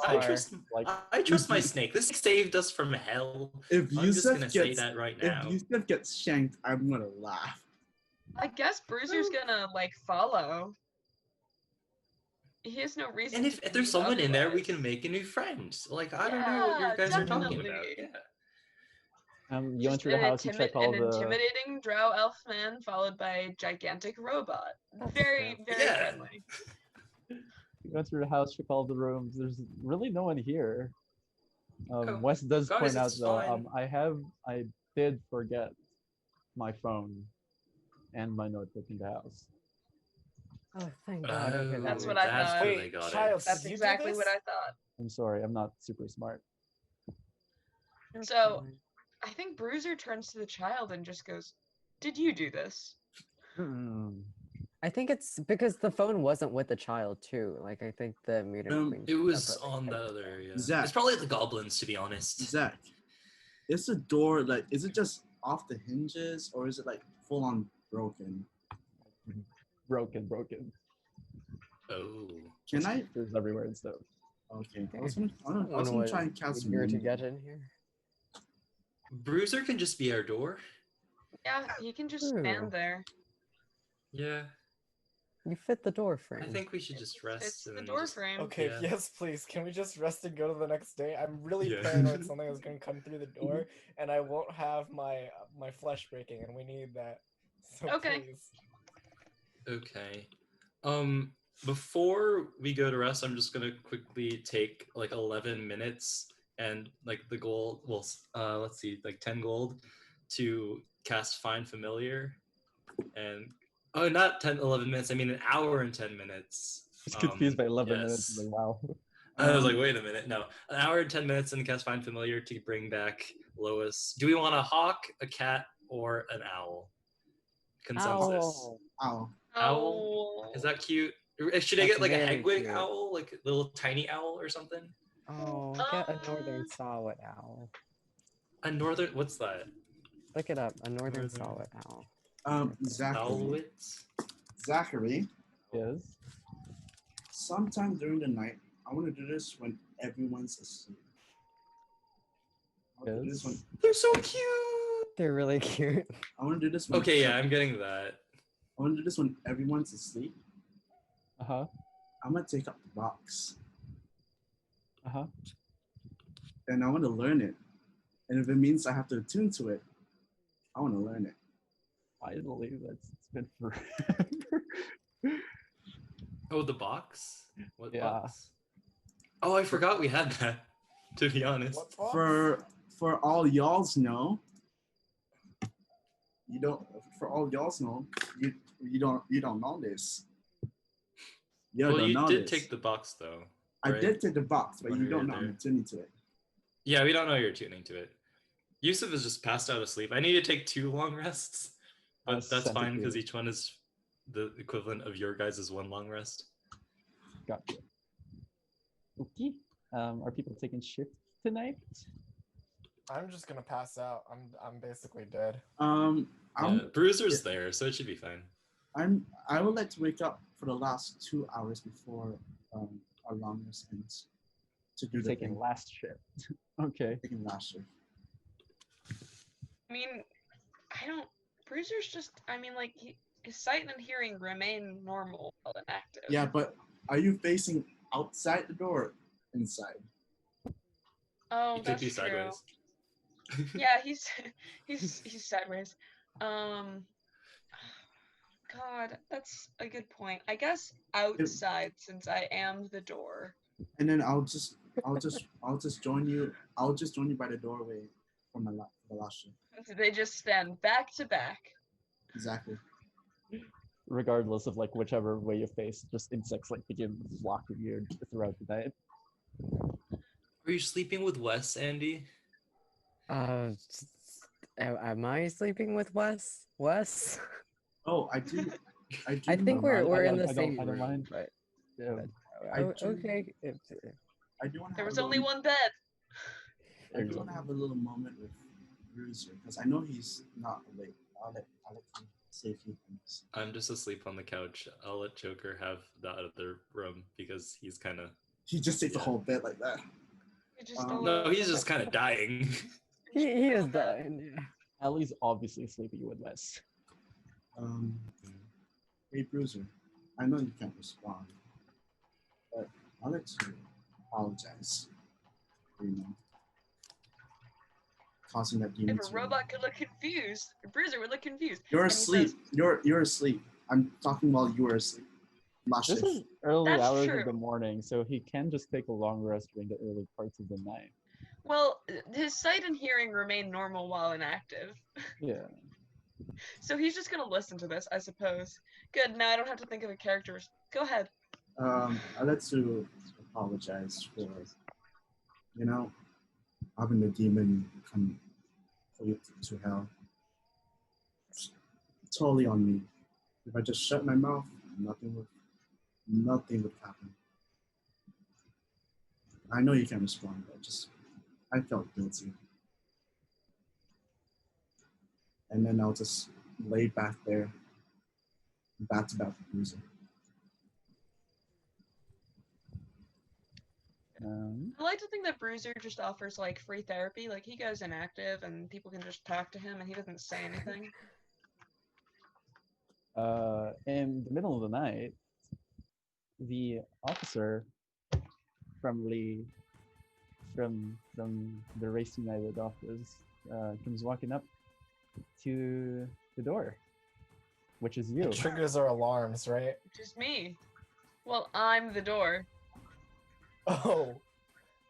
I trust my if you- snake. This saved us from hell. if I'm just Yusuf gonna say gets that right now. if Yusuf gets shanked, I'm gonna laugh. I guess Bruiser's gonna like follow. He has no reason. And if to there's leave someone in there, we otherwise. can make a new friend. Like, I don't know what you Yeah, guys are talking about. definitely. Yeah. You enter the house, you check all an the. intimidating drow elf man followed by a gigantic robot. That's Very, very Yeah. friendly. You enter the house, check all the rooms. There's really no one here. Oh, Wes does guys, point out it's though. fine. I did forget my phone and my notebook in the house. Oh, thank God. Okay, That's that what makes I that's thought. where Wait, they got child, it. That's did you do exactly what this? I thought. I'm sorry, I'm not super smart. So I think Bruiser turns to the child and just goes, "Did you do this?" I think it's because the phone wasn't with the child too. Like I think the mutant queen. It was separately on the typed it. other area. Zach. It's probably the goblins, to be honest. Zach, is the door like? Is it just off the hinges or is it like full on broken? Broken. Oh. Can I? There's everywhere and stuff. Okay. I was gonna Someone try and cast some eager to wind. get in here. Bruiser can just be our door. Yeah, he can just True. stand there. Yeah. You fit the door frame. I think we should just rest. It's and the then door just- frame. Okay, Yeah. yes, please. Can we just rest and go to the next day? I'm really Yeah. paranoid something is going to come through the door, and I won't have my flesh breaking, and we need that. So Okay. please. Okay. Before we go to rest, I'm just gonna quickly take like 11 minutes and like the gold. Well, let's see, like 10 gold to cast Find Familiar, and not 11 minutes. I mean an hour and 10 minutes. I was confused by 11 yes. minutes. Like, wow. I was like, wait a minute. No, an hour and 10 minutes and cast Find Familiar to bring back Lois. Do we want a hawk, a cat, or an owl? Consensus. Owl. Owl? Is that cute? Should I That's get like a very Hegwig cute. owl, like a little tiny owl or something? Oh, get a northern saw-whet owl. A northern, what's that? Look it up. A northern Northern- saw-whet owl. Zachary, Yes. sometime during the night, I want to do this when everyone's asleep. I want to do this when They're so cute. They're really cute. I want to do this when Okay, yeah, I'm getting that. I want to do this when everyone's asleep. Uh-huh. I'm gonna take up the box Uh-huh. and I want to learn it. And if it means I have to attune to it, I want to learn it. Finally, it's been forever. Oh, the box? What Yeah. box? Oh, I forgot we had that, to be honest. What box? For all y'all's know, you don't. For all y'all's know, you don't know this. You Well, don't you know did this. take the box, though. I right? did take the box, but When you we don't were know there. I'm tuning to it. Yeah, we don't know you're tuning to it. Yusuf is just passed out of sleep. I need to take 2 long rests, but that's fine because each one is the equivalent of your guys' 1 long rest. Gotcha. Okay. Are people taking shift tonight? I'm just gonna pass out. I'm basically dead. Bruiser's there, so it should be fine. I would like to wake up for the last 2 hours before our long rest ends to do the Taking thing. last shift. Okay. Taking last shift. I mean, Bruiser's just, like, his sight and hearing remain normal while inactive. Yeah, but are you facing outside the door, inside? Oh, You could that's be true. sideways. Yeah, he's sideways. Um, God, that's a good point. I guess outside since I am the door. And then I'll just join you. I'll just join you by the doorway for the last shift. They just stand back to back. Exactly. Regardless of like whichever way you face, just insects like begin blocking you throughout the night. Are you sleeping with Wes, Andy? Am I sleeping with Wes? Wes? Oh, I do. I think we're in the same I don't room, mind. but Yeah. okay. I do want to. There was only one bed. I do want to have a little moment with Bruiser because I know he's not awake. I'll let him say a few things. I'm just asleep on the couch. I'll let Joker have the other room because he's kind of. He just takes the whole bed like that. No, he's just kind of dying. He is dying. Yeah. Ellie's obviously sleeping with Wes. Hey Bruiser, I know you can't respond, but I'd like to apologize for causing that demon. If a robot could look confused, a Bruiser would look confused. You're And he asleep. says, You're asleep. I'm talking while you are asleep. This is early That's hours true. of the morning, so he can just take a long rest during the early parts of the night. Well, his sight and hearing remain normal while inactive. Yeah. So he's just gonna listen to this, I suppose. Good, now I don't have to think of a character. Go ahead. I'd like to apologize for, having the demon come for you to hell. It's totally on me. If I just shut my mouth, nothing would happen. I know you can respond, but I felt guilty. And then I'll just lay back there, back to back with music. I like to think that Bruiser just offers like free therapy. Like he goes inactive and people can just talk to him and he doesn't say anything. In the middle of the night, the officer from the Race United office comes walking up to the door, which is you. It triggers our alarms, right? Just me. Well, I'm the door. Oh,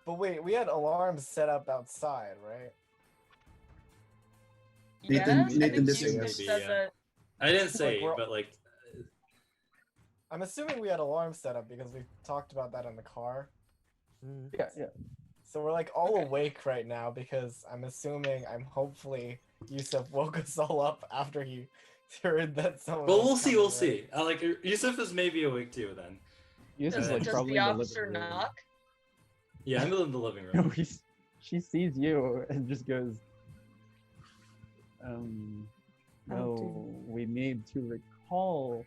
but wait, we had alarms set up outside, right? Nathan I think this you is- just said that. I didn't say, we're- but like, I'm assuming we had alarms set up because we talked about that in the car. Yeah. So we're like all awake right now because I'm hopefully Yusuf woke us all up after he heard that someone. well, was we'll coming, see. right? Like, Yusuf is maybe awake too then. Yusuf's like Does probably the in the officer living room. knock? Yeah, I'm in the living No, room. she sees you and just goes, no, we need to recall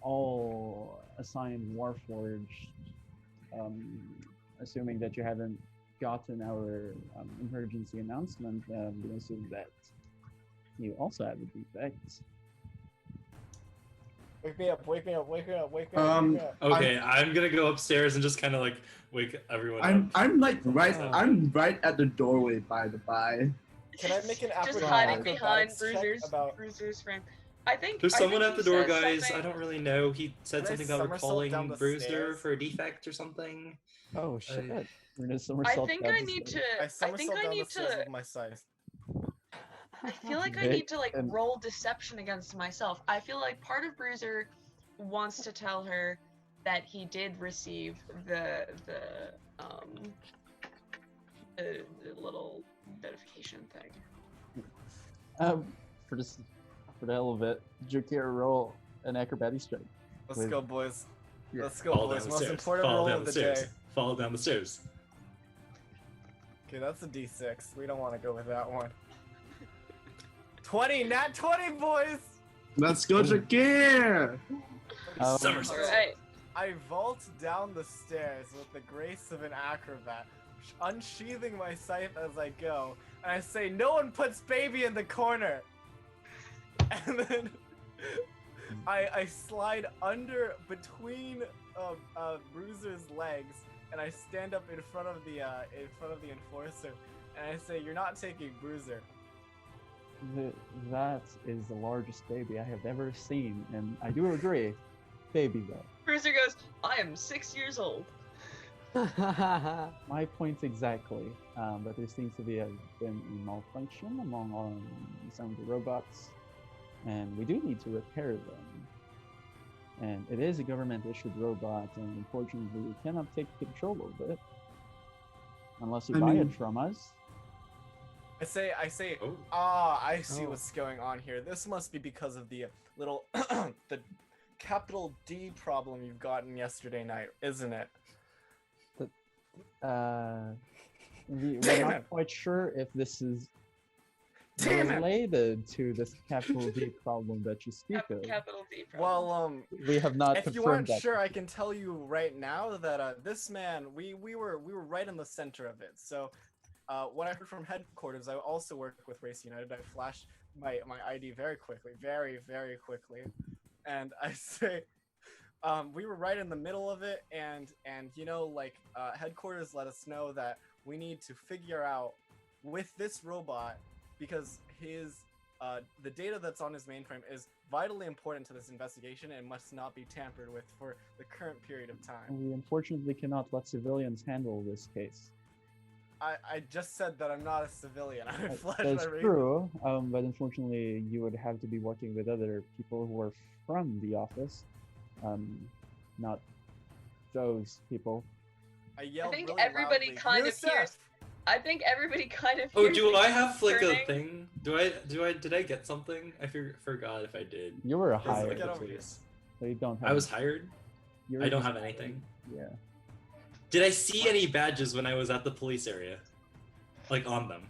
all assigned Warforged, assuming that you haven't gotten our emergency announcement, we assume that you also have a defect. Wake me up! Wake me up! Wake me up! Wake me up! Um, Wake me up. Okay, I'm gonna go upstairs and just kind of like wake everyone up. I'm right at the doorway, by the by. Can I make an Just acrobatics hiding behind check about? Bruiser's frame. I think There's someone think at the he door, says guys. something- I don't really know. He said Can I something about somersault recalling down the Bruiser stairs? for a defect or something. Oh shit! We're gonna I somersault think down I the need stairs. to. I I somersault think I down the need stairs to. with my scythe. I feel like I Vic need to like and- roll deception against myself. I feel like part of Bruiser wants to tell her that he did receive the little notification thing. For the hell of it, Jukir, roll an acrobatics check. Let's With- go, boys. Yeah. Let's go, Fall boys. down the Most stairs. important Fall roll down of the the stairs. day. Fall down the stairs. Okay, that's a D6. We don't want to go with that one. 20, nat 20, boys! Let's go, Jakir! Somersault. Alright. I vault down the stairs with the grace of an acrobat, unsheathing my scythe as I go, and I say, "No one puts baby in the corner!" And then I slide under between Bruiser's legs, and I stand up in front of the enforcer, and I say, "You're not taking Bruiser." That is the largest baby I have ever seen, and I do agree. Baby though. Bruiser goes, I am 6 years old. My point exactly. But there seems to be been a malfunction among some of the robots, and we do need to repair them. And it is a government-issued robot, and unfortunately, we cannot take control of it unless you buy it from us. I say, Oh. I see Oh. what's going on here. This must be because of the little, the capital D problem you've gotten yesterday night, isn't it? We're Damn not it. quite sure if this is Damn it. related to this capital D problem that you speak of. Capital D problem. Well, We have not if you confirmed aren't that. sure, I can tell you right now that this man, we were right in the center of it. So, when I heard from headquarters, I also work with Race United. I flashed my ID very quickly, very quickly, and I say, we were right in the middle of it, and you know, like headquarters let us know that we need to figure out with this robot, because his the data that's on his mainframe is vitally important to this investigation and must not be tampered with for the current period of time. We unfortunately cannot let civilians handle this case. I just said that I'm not a civilian. I flashed That's my radar. true, but unfortunately, you would have to be working with other people who are from the office, not those people. I yelled think really everybody loudly, kind of "Yusef!" hears- I think everybody kind of Oh, hears do the I have like a turning. thing? Did I get something? I forgot if I did. You were Does it hired. get the over police? So you don't have. I was hired. you're I don't just have hired. anything. Yeah. Did I see any badges when I was at the police area? Like on them?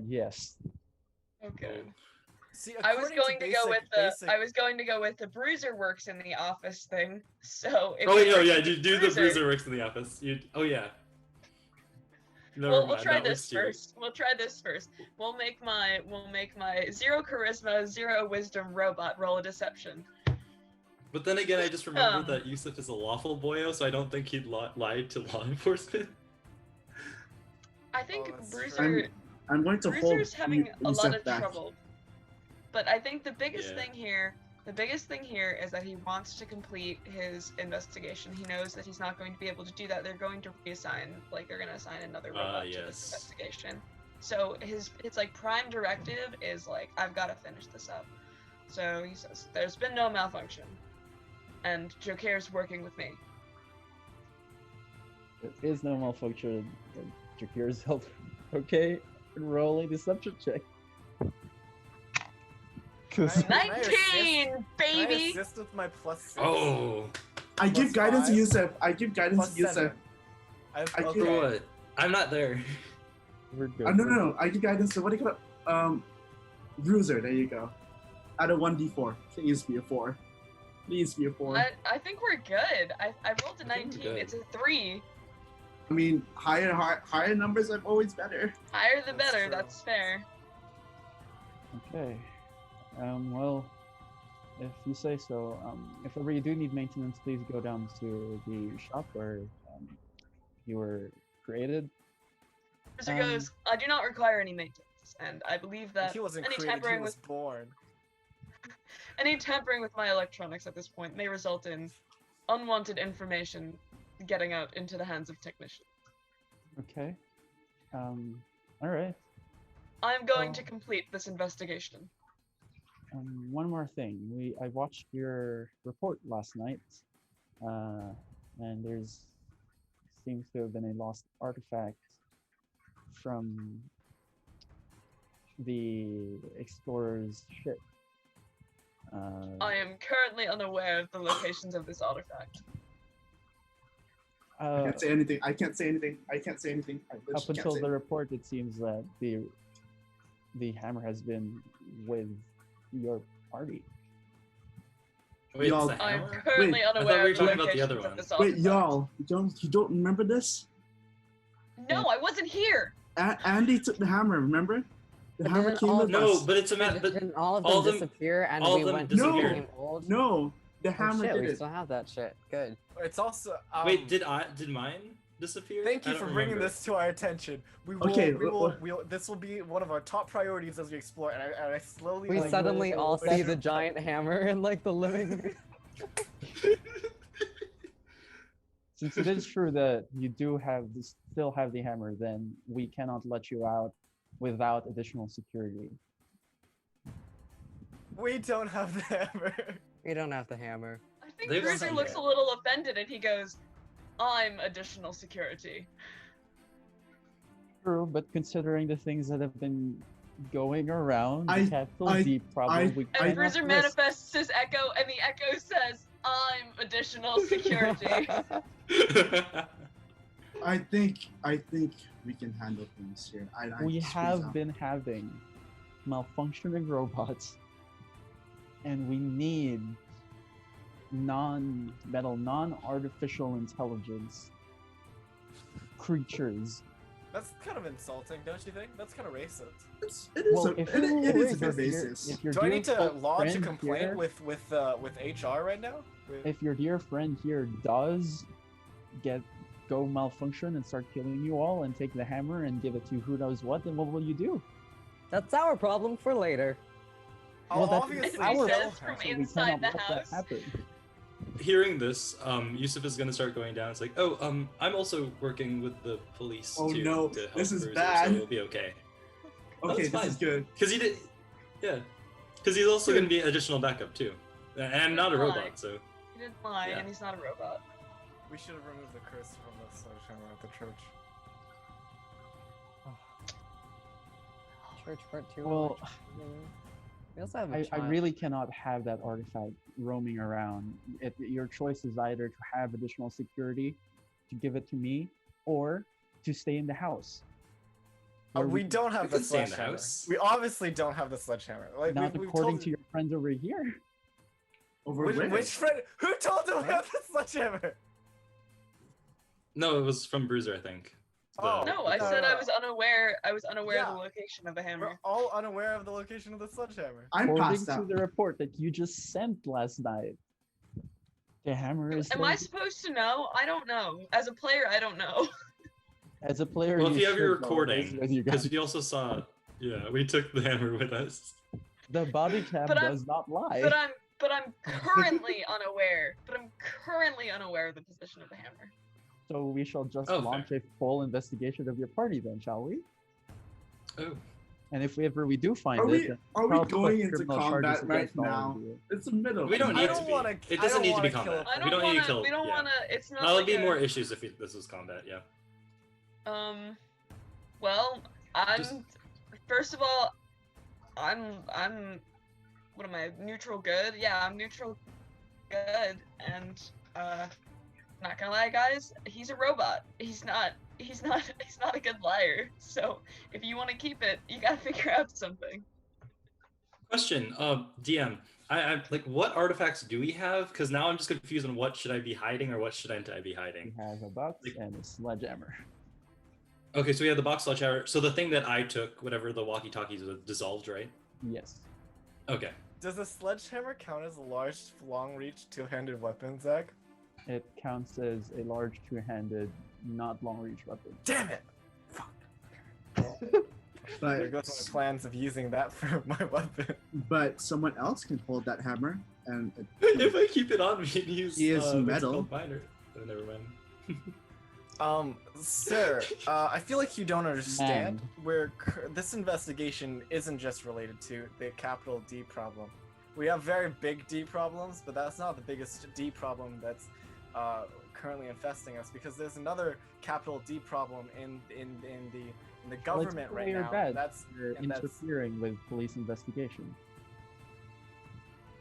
Yes. Okay. See, I was according going to go with the basic- I was going to go with the Bruiser works in the office thing. So if Oh we wait, no, bring yeah, in do the bruiser works in the office. Oh yeah. Never We'll mind, try that this works too. first. We'll try this first. We'll make my 0 charisma, 0 wisdom robot roll a deception. But then again, I just remembered Um. that Yusuf is a lawful boyo, so I don't think he'd lied to law enforcement. I think Oh, that's Bruiser true. I'm going to hold Bruiser's having a lot Yusef of back. trouble. But I think the biggest Yeah. thing here is that he wants to complete his investigation. He knows that he's not going to be able to do that. They're going to reassign, like they're going to assign another robot to this Yes. investigation. So his like prime directive is like, I've got to finish this up. So he says, there's been no malfunction. And Joker's working with me. There is no malfunction. Jakir's health. Okay, roll a deception check. Can I 19, Can I baby! assist with my +6? Oh, I give Plus guidance to 5. Yusef. I give guidance Plus to Yusef. 7. I Okay. for what? I'm not there. We're good. No. I give guidance to what do you call it? Bruiser. There you go. Out of 1d4. Please be a 4. Please be a 4. I think we're good. I rolled a I think we're 19. good. It's a 3. I mean, higher numbers are always better. Higher the That's better, true. that's fair. Okay. Well, if you say so. If ever you do need maintenance, please go down to the shop where you were created. Bruiser Um, goes, I do not require any maintenance, and I believe that He wasn't any created, he tampering was with born. my electronics at this point may result in unwanted information getting out into the hands of technicians. Okay. All right. I'm going Oh. to complete this investigation. One more thing. I watched your report last night, and there's seems to have been a lost artifact from the explorer's ship. I am currently unaware of the locations of this artifact. I can't say anything. I can't say anything. I literally Up can't until say the report, it seems that the hammer has been with your party. Wait, Y'all- it's the I'm hammer? currently I thought unaware we were of the talking about the locations other of one. this Wait, artifact. y'all, you don't remember this? No, I wasn't here. Andy took the hammer. Remember? The But hammer didn't came all with of No, us. but it's a But ma- but didn't all of all them of them- disappear and all we of them went disappeared. became old? No, the Oh hammer shit, did we it. still have that shit. Good. It's also wait, did mine? disappear? Thank I you don't for bringing remember. this to our attention. We will, Okay, this will be one of our top priorities as we explore, and I slowly. We like, suddenly will- all will- see the giant hammer in like the living. Since it is true that you still have the hammer, then we cannot let you out without additional security. We don't have the hammer. We don't have the hammer. I think They've Bruiser seen looks it. a little offended and he goes, I'm additional security. True, but considering the things that have been going around, I- the capital I- D problem, we And cannot Bruiser risk. manifests his echo, and the echo says, I'm additional security. I think we can handle things here. We squeeze have out. been having malfunctioning robots, and we need non-artificial intelligence creatures. That's kind of insulting, don't you think? That's kind of racist. It is Well, a, if it, you it is a were- bit if your- racist. if your Do I dear need to lodge a friend complaint here- with HR right now? If your dear friend here does go malfunction and start killing you all and take the hammer and give it to who knows what, then what will you do? That's our problem for later. I'll that's obviously He our says tell from her. so we inside cannot the let that house. happen. Hearing this, Yusuf is gonna start going down. It's like, oh, I'm also working with the police Oh, too, no, to help this is Bruiser, bad. so it'll be okay. Okay, That's this is fine. good. Cause he did, yeah. Cause he's also gonna be additional backup too, and I'm not a Fine. robot, so He didn't lie, Yeah. and he's not a robot. We should have removed the curse from the sledgehammer at the church. Church part 2. Well, we also have a I child. really cannot have that artifact roaming around. Your choice is either to have additional security, to give it to me, or to stay in the house. Where We don't have You the can stay in the sledgehammer. house. We obviously don't have the sledgehammer. Like not we've according told to your friends over here. Over which, where? which friend? Who told them we have the sledgehammer? no, it was from Bruiser, I think. Oh. No, I no, said no. I was unaware. I was unaware Yeah. of the location of the We're hammer. all unaware of the location of the sledgehammer. I'm According past to out. the report that you just sent last night, the hammer is. Am I supposed to know? I don't know. As a player, I don't know. As a player, Well, if you have your should know what is recording, with you guys. because we also saw, yeah, we took the hammer with us. The body cam But I'm- does not lie. But I'm currently unaware. But I'm currently unaware of the position of the hammer. So we shall just Oh, launch a full investigation of your party then, shall we? Oh, And if we do find Are it, we then are we probably put going into criminal charges combat right against all of now? you. It's the middle. we don't I need don't to be. wanna- It I doesn't don't need to be wanna kill- combat. I We don't don't wanna. need to kill. We don't yeah. wanna. It's not. That'll like be a, more issues if this was combat. Yeah. Well, I'm. Just- First of all, I'm. What am I? Neutral good? Yeah, I'm neutral good. And not gonna lie, guys. He's a robot. He's not. He's not a good liar. So if you want to keep it, you gotta figure out something. Question, DM. I like what artifacts do we have? Because now I'm just confused on what should I be hiding or what shouldn't I be We hiding. have a box Like- and a sledgehammer. Okay, so we have the box sledgehammer. So the thing that I took, whatever the walkie-talkies was dissolved, right? Yes. Okay. Does a sledgehammer count as a large, long-reach, two-handed weapon, Zach? It counts as a large two-handed, not long-reach weapon. Damn it! But There goes my plans of using that for my weapon. but someone else can hold that hammer, and If I keep it on me and use He is what's metal. called minor. Oh, never mind. Sir, I feel like you don't understand. Man. This investigation isn't just related to the capital D problem. We have very big D problems, but that's not the biggest D problem that's currently infesting us. Because there's another capital D problem in the government right now. Bad. That's You're and that's interfering with police investigation.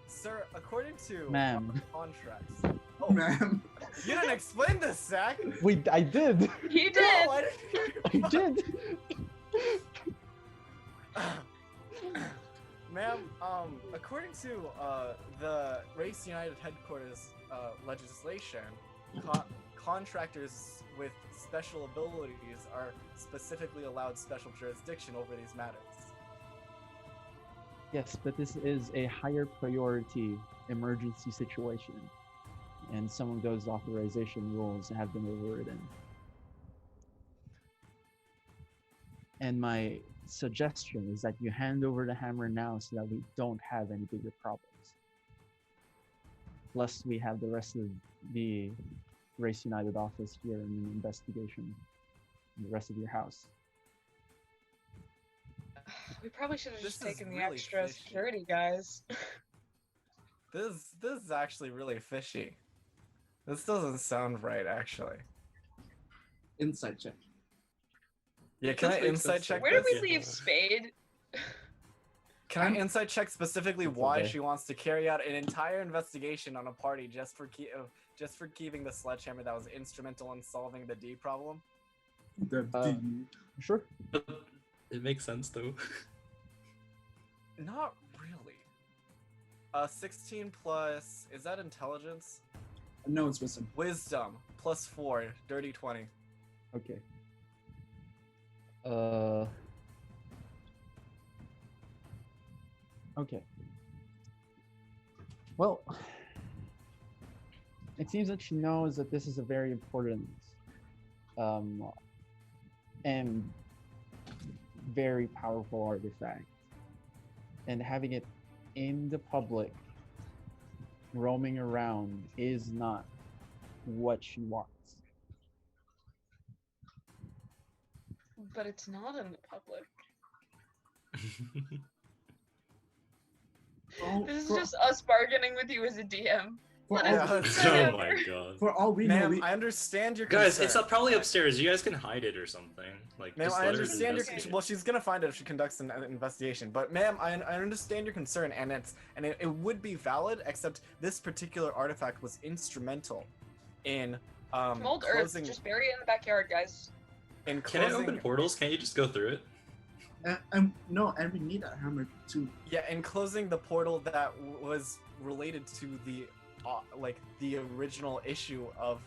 sir. According to Ma'am. our contracts. Oh, ma'am. you didn't explain this, Zach. I did. He did. No, I didn't hear you. I did. Ma'am, according to the Race United headquarters legislation, contractors with special abilities are specifically allowed special jurisdiction over these matters. Yes, but this is a higher priority emergency situation, and some of those authorization rules have been overridden. And my suggestion is that you hand over the hammer now so that we don't have any bigger problems. Plus, we have the rest of the Race United office here in an investigation. And the rest of your house. We probably should have This just is taken the really extra fishy. security guys. This is actually really fishy. This doesn't sound right, actually. Insight check. Yeah, can I Does make insight sense, check Where did this? we leave Spade? Can I insight check specifically That's why okay. she wants to carry out an entire investigation on a party just for keeping the sledgehammer that was instrumental in solving the D problem? The Uh, D. Sure. But it makes sense though. Not really. 16 plus, is that intelligence? No, it's wisdom. Wisdom, plus 4, dirty 20. Okay. Okay. Well, it seems that she knows that this is a very important and very powerful artifact. And having it in the public, roaming around, is not what she wants. But it's not in the public. This is just us bargaining with you as a DM. For Let all, us Yeah. Oh my god. for all we know, Ma'am, we, I understand your Guys, concern. it's probably upstairs. You guys can hide it or something. Like, Ma'am, just I let her understand your. investigate. Well, she's gonna find it if she conducts an investigation. But, ma'am, I understand your concern, and it would be valid. Except this particular artifact was instrumental in Mold Earth, closing. just bury it in the backyard, guys. In Can I closing, open portals? Can't you just go through it? and we need that hammer to. yeah, in closing the portal that was related to the the original issue of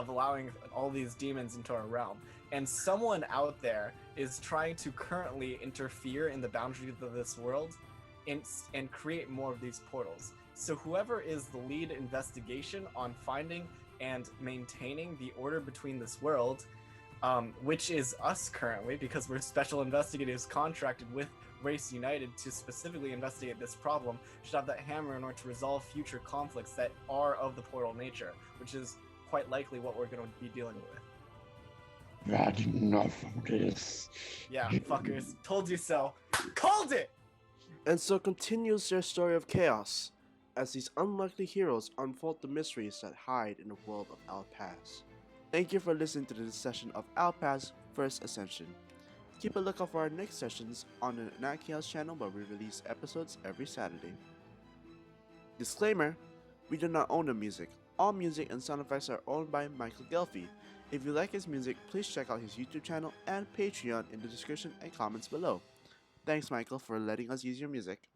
allowing all these demons into our realm. And someone out there is trying to currently interfere in the boundaries of this world and create more of these portals. So whoever is the lead investigation on finding and maintaining the order between this world, which is us currently, because we're special investigators contracted with Race United to specifically investigate this problem, should have that hammer in order to resolve future conflicts that are of the portal nature, which is quite likely what we're going to be dealing with. That's enough of this. Yeah, fuckers. Told you so. Called it! And so continues their story of chaos, as these unlikely heroes unfold the mysteries that hide in the world of Alpaz. Thank you for listening to this session of Alpaz First Ascension. Keep a lookout for our next sessions on the NatChaos channel, where we release episodes every Saturday. Disclaimer: we do not own the music. All music and sound effects are owned by Michael Ghelfi. If you like his music, please check out his YouTube channel and Patreon in the description and comments below. Thanks, Michael, for letting us use your music.